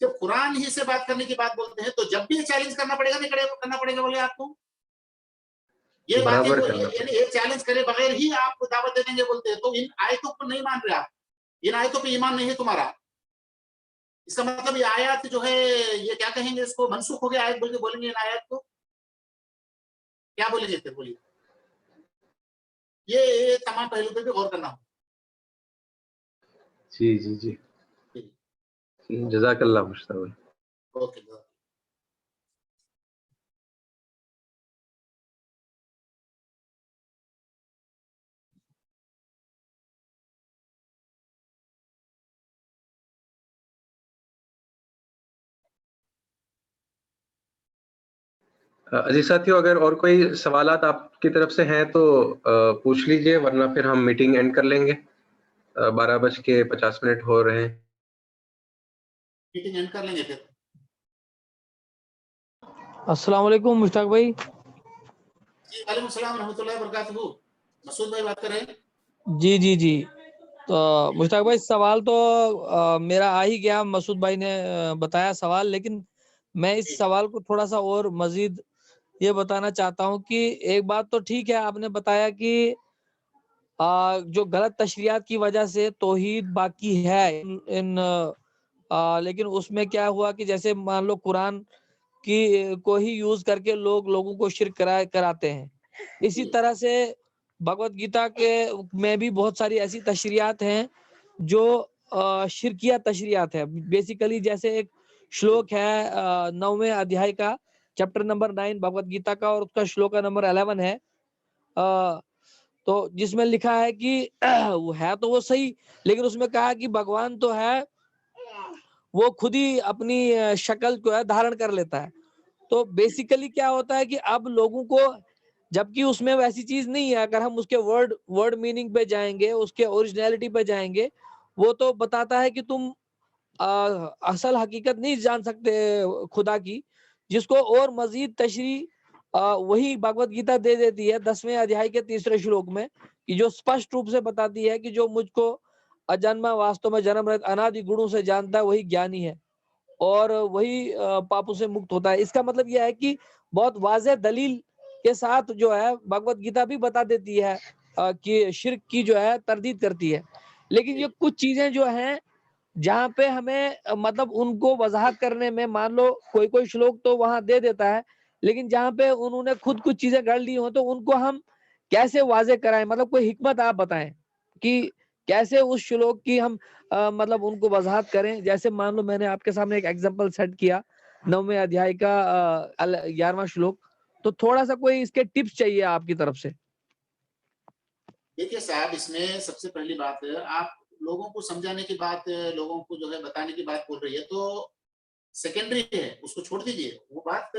S1: जब कुरान ही से बात करने की बात बोलते हैं तो जब भी चैलेंज करना पड़ेगा, नहीं करना पड़ेगा बोले आपको। ये बातें
S2: बराबर
S1: वो
S2: करना
S1: यानी
S2: पड़ेगा।
S1: एक चैलेंज करे बगैर ही आपको दावत दे देंगे बोलते हैं, तो इन आयतों को नहीं मान रहे आप, इन आयतों पे ईमान नहीं है तुम्हारा। इसका मतलब ये आयत जो है, ये क्या कहेंगे इसको, मनसूख हो गया आयत बोल के बोलेंगे इन आयत को, क्या बोलेंगे फिर बोलिए? ये तमाम पहलू पे भी गौर करना होगा।
S2: जी जी जी जज़ाकल्लाह मुश्ताक भाई।
S1: ओके।
S2: अजीज साथियों, अगर और कोई सवालात आपकी तरफ से हैं तो पूछ लीजिए, वरना फिर हम मीटिंग एंड कर लेंगे। 12:50 हो रहे हैं।
S1: मीटिंग एंड कर लेंगे फिर।
S4: अस्सलाम वालेकुम मुश्ताक भाई।
S1: जी वालेकुम सलाम रहमतुल्लाहि व बरकातहू। मसूद भाई बात कर रहे हैं।
S4: जी जी जी तो मुश्ताक भाई, सवाल तो मेरा आ ही गया, मसूद भाई ने बताया सवाल, लेकिन मैं इस सवाल को थोड़ा सा और मजीद ये बताना चाहता हूँ कि एक बात तो ठीक है, आपने बताया कि जो गलत तशरीयात की वजह से तौहीद बाकी है इन लेकिन उसमें क्या हुआ कि जैसे मान लो कुरान की को ही यूज करके लोगों को शिर्क कराते हैं। इसी तरह से भगवत गीता के में भी बहुत सारी ऐसी तशरीयात हैं जो शिरकिया तशरीयात है। बेसिकली जैसे एक श्लोक है 9वें अध्याय का, चैप्टर नंबर 9 भगवत गीता का, और उसका श्लोक नंबर 11 है। तो जिसमें लिखा है कि वो है तो वो सही, लेकिन उसमें कहा कि भगवान तो है वो खुद ही अपनी शक्ल जो है धारण कर लेता है। तो बेसिकली क्या होता है कि अब लोगों को جبکہ اس میں ویسی چیز نہیں ہے. اگر ہم اس کے ورڈ میننگ پہ جائیں گے, اس کے اوریجنلٹی پہ جائیں گے, وہ تو بتاتا ہے کہ تم اصل حقیقت نہیں جان سکتے خدا کی, جس کو اور مزید تشریح وہی بھگوت گیتا دے دیتی ہے 10ویں ادھیائے کے 3 شلوک میں, کہ جو اسپشٹ روپ سے بتاتی ہے کہ جو مجھ کو اجنما واستو میں جنم رہت انادی گنوں سے جانتا ہے وہی گیانی ہے اور وہی پاپوں سے مکت ہوتا ہے. اس کا مطلب یہ ہے کہ بہت واضح دلیل کے ساتھ جو ہے بھگوت گیتا بھی بتا دیتی ہے کہ شرک کی جو ہے تردید کرتی ہے. لیکن یہ کچھ چیزیں جو ہیں جہاں پہ ہمیں مطلب ان کو وضاحت کرنے میں, مان لو کوئی شلوک تو وہاں دے دیتا ہے, لیکن جہاں پہ انہوں نے خود کچھ چیزیں گڑھ لی ہوں تو ان کو ہم کیسے واضح کرائیں, مطلب کوئی حکمت آپ بتائیں کہ کیسے اس شلوک کی ہم مطلب ان کو وضاحت کریں. جیسے مان لو میں نے آپ کے سامنے ایک ایگزامپل سیٹ کیا 9ویں ادھیائے کا 11واں شلوک, تو تھوڑا سا کوئی اس کے ٹپس چاہیے آپ کی طرف سے.
S1: دیکھیے صاحب, اس میں سب سے پہلی بات ہے, آپ لوگوں کو سمجھانے کی بات, لوگوں کو جو ہے بتانے کی بات بول رہی ہے تو سیکنڈری ہے, اس کو چھوڑ دیجیے. وہ بات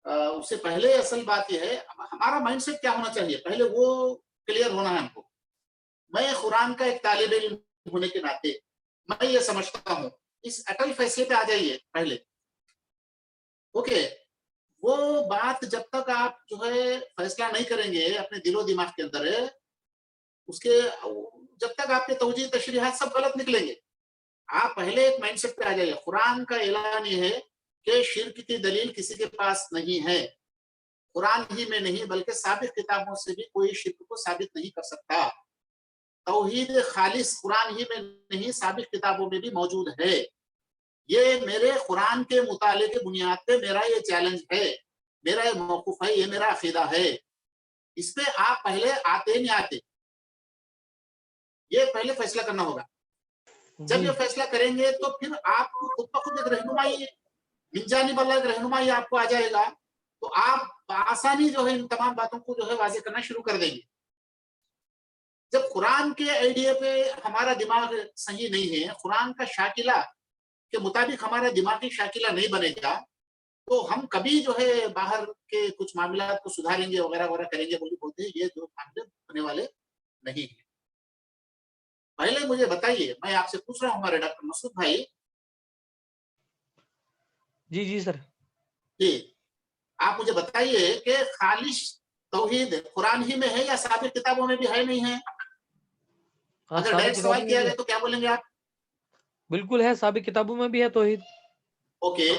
S1: اس سے پہلے اصل بات یہ ہے ہمارا مائنڈ سیٹ کیا ہونا چاہیے, پہلے وہ کلیئر ہونا ہے ہم کو. میں قرآن کا ایک طالب علم ہونے کے ناطے میں یہ سمجھتا ہوں, اس اٹل فیصلے پہ آ جائیے پہلے. اوکے, وہ بات جب تک آپ جو ہے فیصلہ نہیں کریں گے اپنے دل و دماغ کے اندر, اس کے جب تک آپ کے توجیہ تشریحات سب غلط نکلیں گے. آپ پہلے ایک مائنڈ سیٹ پہ آ جائیے. قرآن کا اعلان یہ ہے کہ شرک کی دلیل کسی کے پاس نہیں ہے, قرآن ہی میں نہیں بلکہ سابق کتابوں سے بھی کوئی شرک کو ثابت نہیں کر سکتا. توحید خالص قرآن ہی میں نہیں سابق کتابوں میں بھی موجود ہے. یہ میرے قرآن کے مطالعے کی بنیاد پہ میرا یہ چیلنج ہے, میرا یہ موقف ہے, یہ میرا عقیدہ ہے. اس پہ آپ پہلے آتے نہیں آتے, یہ پہلے فیصلہ کرنا ہوگا. جب یہ فیصلہ کریں گے تو پھر آپ کو خود بخود ایک رہنمائی, من جانب اللہ ایک رہنمائی آپ کو آ جائے گا, تو آپ بآسانی جو ہے ان تمام باتوں کو جو ہے واضح کرنا شروع کر دیں گے. جب قرآن کے آئیڈیا پہ ہمارا دماغ صحیح نہیں ہے, قرآن کا شاکلہ کے مطابق ہمارا دماغی شاکلہ نہیں بنے گا, تو ہم کبھی جو ہے باہر کے کچھ معاملات کو سدھاریں گے وغیرہ وغیرہ کریں گے بولتے ہیں, یہ جو معاملے ہونے والے نہیں ہیں. پہلے مجھے بتائیے, میں آپ سے پوچھ رہا ہوں ہمارے ڈاکٹر مسعود بھائی.
S4: جی سر.
S1: جی, آپ مجھے بتائیے کہ خالص توحید قرآن ہی میں ہے یا سابق کتابوں میں بھی ہے نہیں ہے؟ اگر ڈائریکٹ سوال کیا جائے تو کیا بولیں گے آپ؟
S4: بالکل ہے, سابق کتابوں میں بھی ہے توحید.
S1: اوکے,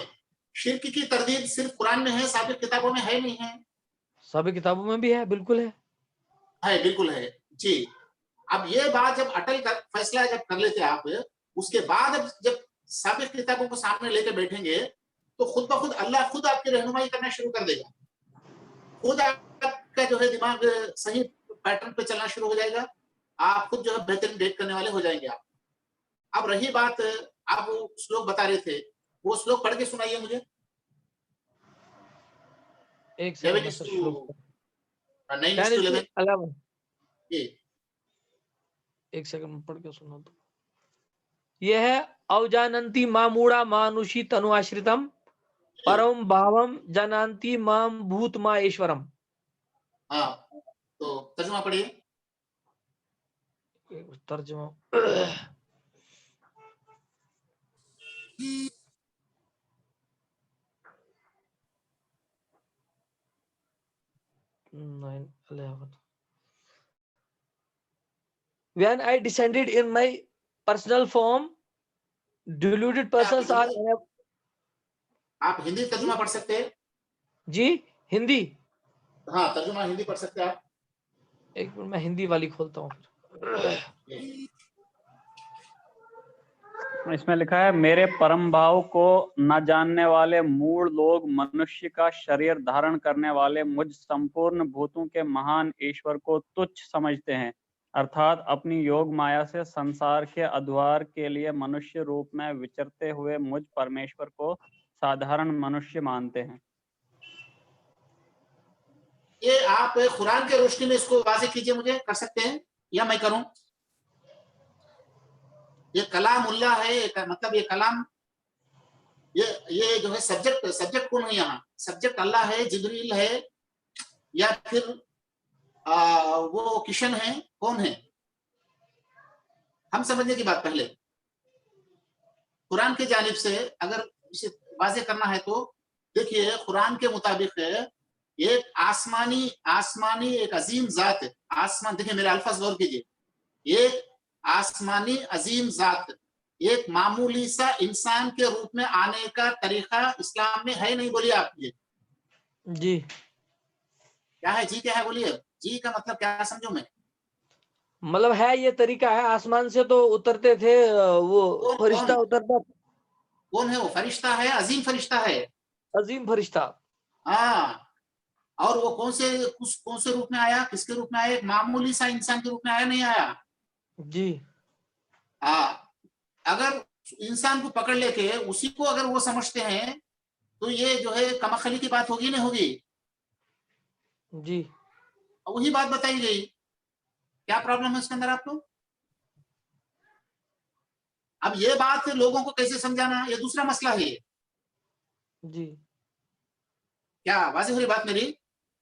S1: شرک کی تردید صرف قرآن میں ہے, سابق کتابوں میں ہے نہیں ہے؟
S4: سابق کتابوں میں بھی ہے, بالکل ہے.
S1: بالکل ہے. جی, اب یہ بات جب اٹل فیصلہ جب کر لیتے آپ, اس کے بعد اب جب سابق کتابوں کو سامنے لے کے بیٹھیں گے تو خود بخود اللہ خود آپ کی رہنمائی کرنا شروع کر دے گا. خود آپ کا جو ہے دماغ صحیح پیٹرن پہ چلنا شروع ہو جائے گا, آپ خود جو ہے بہترین ڈیٹ کرنے والے ہو جائیں گے آپ. اب رہی بات, آپ وہ شلوک بتا رہے تھے, وہ شلوک پڑھ کے سنائیے مجھے.
S4: ایک سیکنڈ پڑھ کے سنا تو یہ ہے, اوجاننتی ماموڑا مانوشی تنو آشرتم پرم بھاوم جانانتی مام بھوت ما ایشورم.
S1: ہاں, تو ترجمہ پڑھیے.
S4: ترجمہ When I descended in my personal form, deluded persons are.
S1: آپ ہندی ترجمہ پڑھ سکتے ہیں؟
S4: جی ہندی,
S1: ہاں ترجمہ ہندی پڑھ سکتے ہیں آپ.
S4: ایک منٹ میں ہندی والی کھولتا ہوں.
S5: اس میں لکھا ہے, میرے پرم بھاؤ کو نہ جاننے والے موڑ لوگ منشیہ کا شریر دھارن کرنے والے مجھ سمپورن بھوتوں کے مہان ایشور کو تچھ سمجھتے ہیں, ارتھات اپنی یوگ مایا سے سنسار کے ادوار کے لیے منشیہ روپ میں وچرتے ہوئے مجھ پرمیشور کو سادھارن منشیہ مانتے ہیں.
S1: یہ آپ قرآن کے روشنی میں اس کو واضح کیجئے, مجھے کر سکتے ہیں یا میں کروں؟ یہ کلام اللہ ہے, مطلب یہ کلام یہ جو ہے سبجیکٹ کون ہے یہاں؟ سبجیکٹ اللہ ہے, جبریل ہے, یا پھر وہ کشن ہیں، کون ہیں؟ ہم سمجھنے کی بات پہلے قرآن کی جانب سے اگر اسے واضح کرنا ہے تو دیکھیے قرآن کے مطابق ایک آسمانی ایک عظیم ذات، آسمان، دیکھیں میرے الفاظ غور کیجیے، ایک آسمانی عظیم ذات ایک معمولی سا انسان کے روپ میں آنے کا طریقہ اسلام میں ہے نہیں، بولیے آپ یہ
S4: جی
S1: کیا ہے؟ جی کیا ہے بولیے، جی کا مطلب کیا سمجھو میں؟
S4: مطلب ہے یہ طریقہ ہے، آسمان سے تو اترتے تھے وہ فرشتہ اترتا،
S1: کون ہے وہ؟ فرشتہ ہے، عظیم فرشتہ ہے،
S4: عظیم فرشتہ.
S1: ہاں. اور وہ کون سے روپ میں آیا، کس کے روپ میں آیا؟ ایک معمولی سا انسان کے روپ میں آیا، نہیں آیا؟
S4: جی
S1: اگر انسان کو پکڑ لے کے اسی کو اگر وہ سمجھتے ہیں تو یہ جو ہے کمخلی کی بات ہوگی نہیں ہوگی؟
S4: جی
S1: وہی بات بتائی گئی. کیا پرابلم ہے اس کے اندر آپ کو؟ اب یہ بات لوگوں کو کیسے سمجھانا، یہ دوسرا مسئلہ ہے.
S4: جی
S1: کیا واضح ہو رہی بات میری؟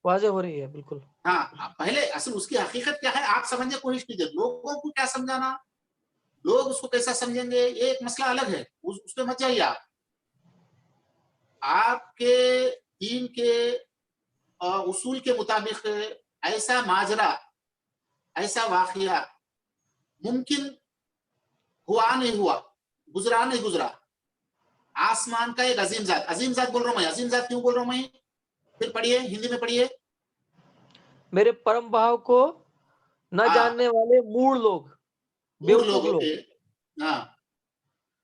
S4: واضح ہو رہی ہے بالکل.
S1: ہاں، پہلے اصل اس کی حقیقت کیا ہے آپ سمجھنے کی کوشش کیجیے. لوگوں کو کیا سمجھانا، لوگ اس کو کیسا سمجھیں گے، یہ ایک مسئلہ الگ ہے، اس پہ مت جائیے. آپ کے دین کے اصول کے مطابق ایسا ماجرا، ایسا واقعہ ممکن ہوا نہیں ہوا، گزرا نہیں گزرا. آسمان کا ایک عظیم ذات بول رہا ہوں میں. عظیم ذات کیوں بول رہا ہوں میں؟ پھر پڑھیے، ہندی میں پڑھیے.
S4: میرے پرم بھاو کو نہ جاننے والے موڑ لوگ، بیوقوف لوگ،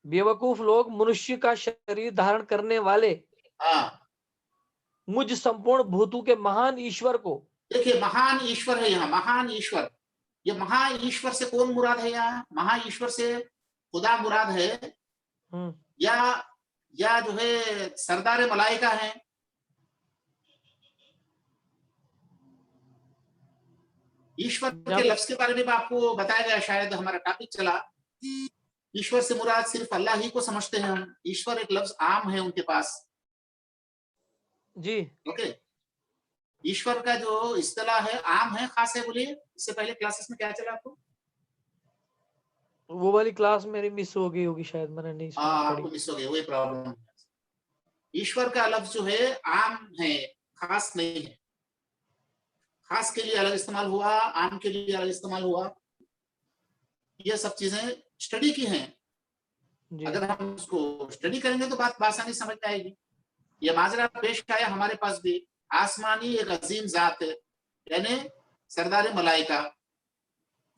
S4: بیوقوف لوگ منشیہ کا شریر دھارن کرنے والے مجھ سمپورن بھوتوں کے مہان ایشور کو.
S1: دیکھیے مہان ایشور ہے یہاں، مہان ایشور. یہ مہا ایشور سے کون مراد ہے یہاں؟ مہا ایشور سے خدا مراد ہے یا جو ہے سردار ملائکہ ہیں؟ ایشور کے لفظ کے بارے میں آپ کو بتایا گیا، شاید ہمارا ٹاپک چلا. ایشور سے مراد صرف اللہ ہی کو سمجھتے ہیں ہم. ایشور ایک لفظ عام ہے ان کے پاس.
S4: جی
S1: اوکے، ایشور کا جو اصطلاح ہے عام ہے، خاص ہے. بولیے اس سے پہلے کلاسز میں کیا چلا آپ کو؟
S4: وہ والی کلاس میری مس ہو گئی ہوگی شاید، میں نے نہیں
S1: آپ کو مس ہو گئی، وہی پرابلم. ایشور کا لفظ جو ہے عام ہے، خاص نہیں ہے. خاص کے لیے الگ استعمال ہوا، عام کے لیے الگ استعمال ہوا. یہ سب چیزیں اسٹڈی کی ہیں. اگر ہم اس کو اسٹڈی کریں گے تو بات بآسانی سمجھ میں آئے گی. یہ ماجرا پیش آیا ہمارے پاس بھی. آسمانی ایک عظیم ذات ہے، یعنی سردار ملائکہ،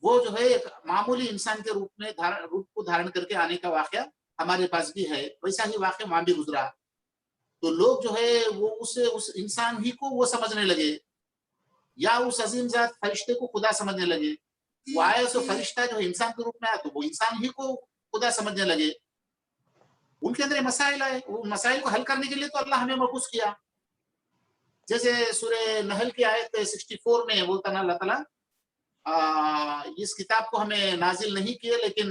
S1: وہ جو ہے ایک معمولی انسان کے روپ کو دھارن کر کے آنے کا واقعہ ہمارے پاس بھی ہے. ویسا ہی واقعہ وہاں بھی گزرا. تو لوگ جو ہے وہ اس انسان ہی کو وہ سمجھنے لگے، یا اس عظیم ذات فرشتے کو خدا سمجھنے لگے. وہ آیا سو فرشتہ جو انسان کے روپ میں آیا تو وہ انسان ہی کو خدا سمجھنے لگے. ان کے اندر مسائل آئے، وہ مسائل کو حل کرنے کے لیے تو اللہ ہمیں مبعوث کیا. جیسے سورہ نحل کی آیت 64 میں بولتا نا اللہ تعالیٰ، اس کتاب کو ہمیں نازل نہیں کیے لیکن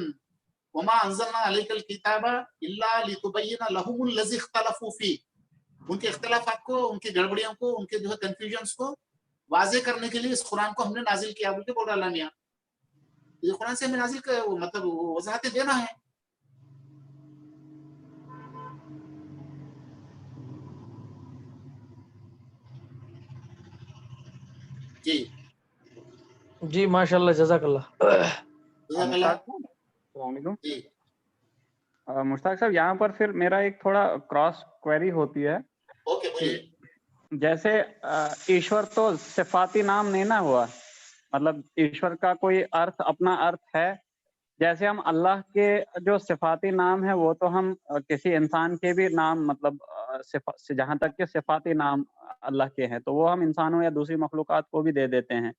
S1: وما انزلنا علیک الکتاب الا لتبین لهم الذی اختلفوا فیہ، ان کے اختلافات کو، ان کی گڑبڑیوں کو، ان کے جو ہے کنفیوژنس کو واضح کرنے کے لیے اس قرآن کو ہم نے نازل کیا بول کے بول رہا اللہ میاں. یہ قرآن سے ہمیں نازل کیا، مطلب وضاحت دینا ہے. جی
S4: جی ماشاء اللہ، جزاک اللہ.
S1: جزاک اللہ.
S5: السلام علیکم.
S1: جی
S5: مشتاق صاحب، یہاں پر پھر میرا ایک تھوڑا کراس کوئری ہوتی ہے.
S1: اوکے بولیے.
S5: جیسے ایشور تو صفاتی نام نہیں نہ ہوا، مطلب ایشور کا کوئی ارتھ، اپنا ارتھ ہے. جیسے ہم اللہ کے جو صفاتی نام ہے وہ تو ہم کسی انسان کے بھی نام، مطلب جہاں تک کہ صفاتی نام اللہ کے ہیں تو وہ ہم انسانوں یا دوسری مخلوقات کو بھی دے دیتے ہیں.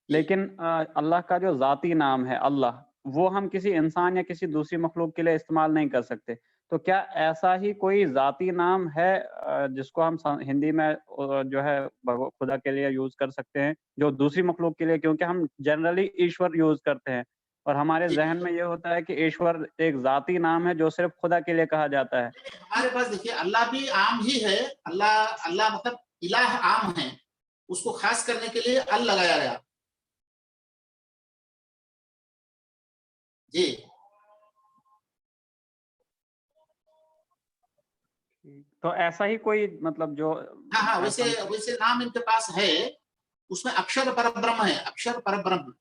S5: لیکن اللہ کا جو ذاتی نام ہے اللہ، وہ ہم کسی انسان یا کسی دوسری مخلوق کے لیے استعمال نہیں کر سکتے. تو کیا ایسا ہی کوئی ذاتی نام ہے جس کو ہم ہندی میں جو ہے خدا کے لیے یوز کر سکتے ہیں جو دوسری مخلوق کے لیے؟ کیونکہ ہم جنرلی ایشور یوز کرتے ہیں اور ہمارے ذہن میں یہ ہوتا ہے کہ ایشور ایک ذاتی نام ہے جو صرف خدا کے لیے کہا جاتا ہے.
S1: ہمارے پاس دیکھیے اللہ بھی عام ہی ہے. اللہ مطلب الہ عام ہے. اس کو خاص کرنے کے لیے ال لگایا گیا. جی
S5: تو ایسا ہی کوئی مطلب جو
S1: ہاں ویسے نام ان کے پاس ہے, اس میں اکشر پربرہم ہے, اکشر پربرہم.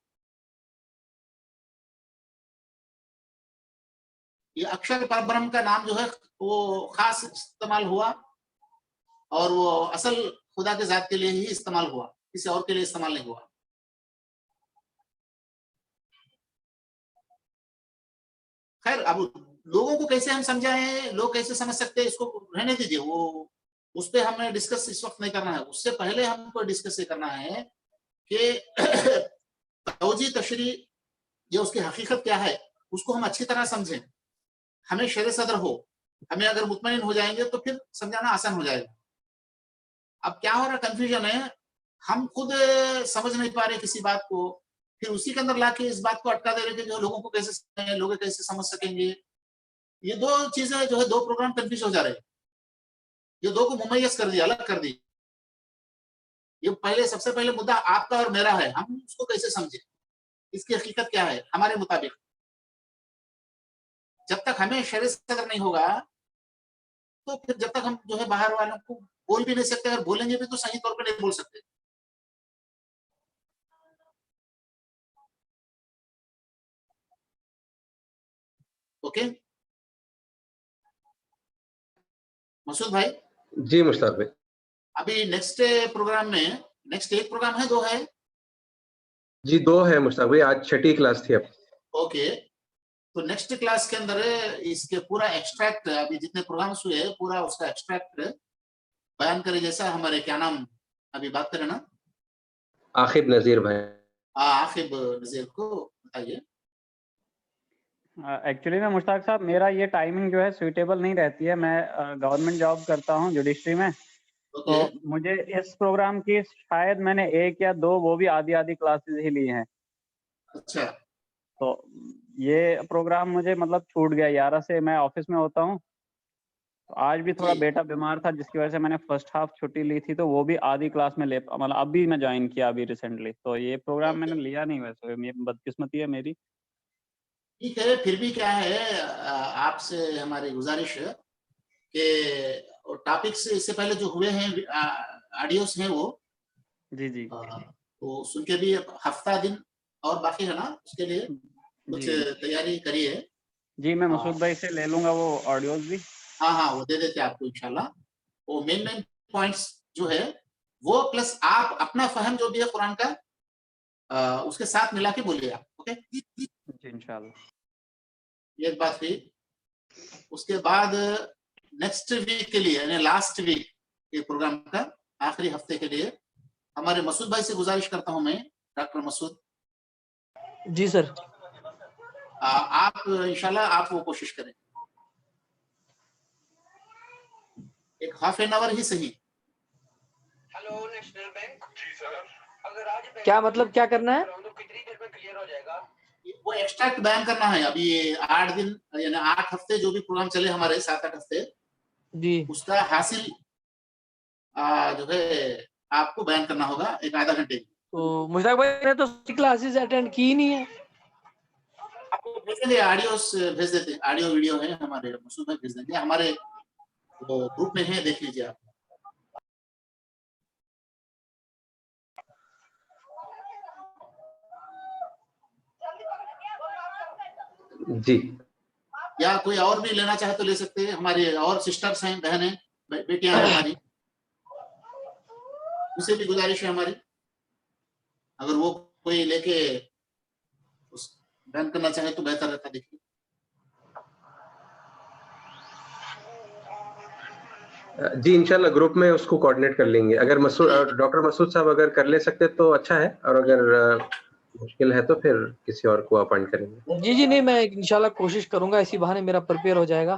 S1: یہ اکشر پربرہم کا نام جو ہے وہ خاص استعمال ہوا, اور وہ اصل خدا کے ذات کے لیے ہی استعمال ہوا, کسی اور کے لیے استعمال نہیں ہوا. خیر اب لوگوں کو کیسے ہم سمجھائیں, لوگ کیسے سمجھ سکتے ہیں, اس کو رہنے دیجیے, وہ اس پہ ہمیں ڈسکس اس وقت نہیں کرنا ہے. اس سے پہلے ہم کو ڈسکس یہ کرنا ہے کہ توجیہ تشریح یہ اس کی حقیقت کیا ہے, اس کو ہم اچھی طرح سمجھیں, ہمیں شرح صدر ہو. ہمیں اگر مطمئن ہو جائیں گے تو پھر سمجھانا آسان ہو جائے گا. اب کیا ہو رہا کنفیوژن ہے, ہم خود سمجھ نہیں پا رہے کسی بات کو, پھر اسی کے اندر لا کے اس بات کو اٹکا دے رہے کہ جو لوگوں کو کیسے سمجھیں, لوگ کیسے سمجھ سکیں گے. یہ دو چیزیں جو ہے, دو پروگرام کنفیوز ہو جا رہے ہیں. یہ دو کو ممیز کر دیا, الگ کر دی. یہ پہلے سب سے پہلے مدعا آپ کا اور میرا ہے, ہم اس کو کیسے سمجھیں, اس کی حقیقت کیا ہے ہمارے مطابق. جب تک ہمیں شرح صدر نہیں ہوگا تو پھر جب تک ہم جو ہے باہر والوں کو بول بھی نہیں سکتے, اگر بولیں گے بھی تو صحیح طور پہ نہیں بول سکتے. اوکے مسعود بھائی.
S2: جی مشتاق بھائی.
S1: ابھی نیکسٹ پروگرام میں, نیکسٹ ایک پروگرام ہے, دو ہے؟
S2: جی 2 ہے مشتاق بھائی, آج 6ٹھی کلاس تھی. اب
S1: اوکے, تو نیکسٹ کلاس کے اندر اس کے پورا ایکسٹریکٹ, ابھی جتنے پروگرامس ہوئے پورا اس کا ایکسٹریکٹ بیان کرے, جیسا ہمارے کیا نام ابھی بات کریں نا,
S2: عاقب نذیر بھائی.
S1: عاقب نذیر کو بتائیے.
S5: ایکچولی میں مشتاق صاحب, میرا یہ ٹائمنگ جو ہے سوٹیبل نہیں رہتی ہے. میں گورنمنٹ جاب کرتا ہوں جوڈیشری میں, تو مجھے اس پروگرام کی شاید میں نے 1 یا 2 وہ بھی آدھی کلاسز ہی لی ہیں.
S1: اچھا,
S5: تو یہ پروگرام مجھے مطلب چھوٹ گیا 11 سے. میں آفس میں ہوتا ہوں, تو آج بھی تھوڑا بیٹا بیمار تھا جس کی وجہ سے میں نے فرسٹ ہاف چھٹی لی تھی, تو وہ بھی آدھی کلاس میں مطلب ابھی میں جوائن کیا ابھی ریسنٹلی. تو یہ پروگرام میں نے لیا نہیں, ویسے یہ بدقسمتی ہے میری.
S1: ٹھیک ہے, پھر بھی کیا ہے, آپ سے ہماری گزارش ہے کہ ٹاپکس اس سے پہلے جو ہوئے ہیں آڈیوز ہیں وہ
S5: جی
S1: تو سن کے بھی ہفتہ دن اور باقی ہے نا, اس کے لیے کچھ تیاری کریے.
S5: جی میں مسعود بھائی سے لے لوں گا وہ آڈیوز بھی.
S1: ہاں وہ دے دیتے آپ کو انشاءاللہ. وہ مین پوائنٹس جو ہے وہ, پلس آپ اپنا فہم جو بھی ہے قرآن کا اس کے ساتھ ملا کے بولیے آپ. اوکے
S5: جی انشاءاللہ.
S1: یہ ایک بات ہوئی. اس کے بعد نیکسٹ ویک کے لیے, یعنی لاسٹ ویک کے پروگرام کا آخری ہفتے کے لیے ہمارے مسعود بھائی سے گزارش کرتا ہوں میں, ڈاکٹر مسعود.
S4: جی سر.
S1: آپ انشاءاللہ آپ وہ کوشش کریں, ایک ½ این آور ہی صحیح.
S6: Hello national bank. جی سر. اگر آج
S4: کیا مطلب کیا کرنا ہے؟
S6: کتنی دیر میں کلیئر ہو جائے گا؟
S1: وہ ایکسٹریکٹ بیان کرنا ہے. ابھی 8 دن یعنی 8 ہفتے جو بھی پروگرام چلے ہمارے 7-8 ہفتے,
S4: جی
S1: اس کا حاصل جو ہے آپ کو بیان کرنا ہوگا 1 آدھا گھنٹے.
S4: تو مشتاق بھائی نے تو کلاسز اٹینڈ کی نہیں ہے.
S1: آپ کو بھیج دیں گے, آڈیوز بھیج دیتے ہیں, آڈیو ویڈیو ہے ہمارے مسعود بھائی بھیج دیں گے, ہمارے وہ گروپ میں ہے, دیکھ لیجیے آپ.
S2: جی
S1: یا کوئی اور بھی لینا چاہے تو لے سکتے ہیں. ہماری اور سسٹرس ہیں, بہنیں, بیٹیاں ہیں ہماری, اسے بھی گزارش ہے ہماری, اگر وہ کوئی لے کے بیان کرنا چاہے تو بہتر رہتا. دیکھیے
S2: جی انشاءاللہ گروپ میں اس کو کوآرڈینیٹ کر لیں گے. اگر ڈاکٹر مسعود صاحب اگر کر لے سکتے تو اچھا ہے, اور اگر مشکل ہے تو پھر کسی اور کو اپائنٹ کریں گے.
S4: جی نہیں, میں انشاءاللہ کوشش کروں گا, اسی بہانے میرا پریپیئر ہو جائے گا.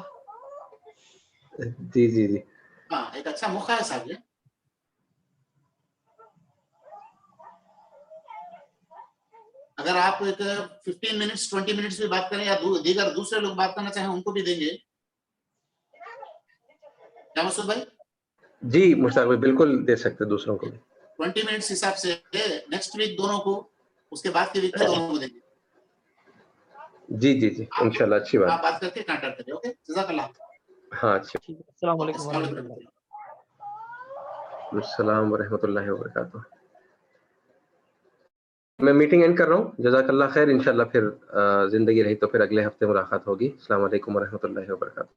S2: جی
S1: ہاں, ایک اچھا موقع ہے صاحب یہ. اگر آپ ایک 15 منٹس 20 منٹس بھی بات کریں, یا دیگر دوسرے لوگ بات کرنا چاہیں ان کو بھی دیں گے. کیا مسعود بھائی؟
S2: جی مشتاق بھائی بالکل دے سکتے دوسروں کو بھی.
S1: 20 मिनट्स हिसाब से नेक्स्ट वीक दोनों को, उसके बाद के वीक में दोनों को देंगे।
S2: जी जी जी इंशाल्लाह, अच्छी
S1: आप
S2: बात।
S1: बात करके कांटेक्ट करिए। ओके, जज़ाकल्लाह।
S2: हाँ अच्छा,
S4: ठीक है, अस्सलाम
S1: ओके,
S4: वालेकुम
S1: अस्सलाम
S4: वरहमतुल्लाह।
S1: वालेकुम।
S2: अस्सलाम वरहमतुल्लाहि वबरकातुह। मैं मीटिंग एंड कर रहा हूँ। जज़ाकल्लाह खैर, इंशाल्लाह फिर जिंदगी रही तो फिर अगले हफ्ते मुलाकात होगी। अस्सलाम वालेकुम वरहमतुल्लाहि वबरकातुह।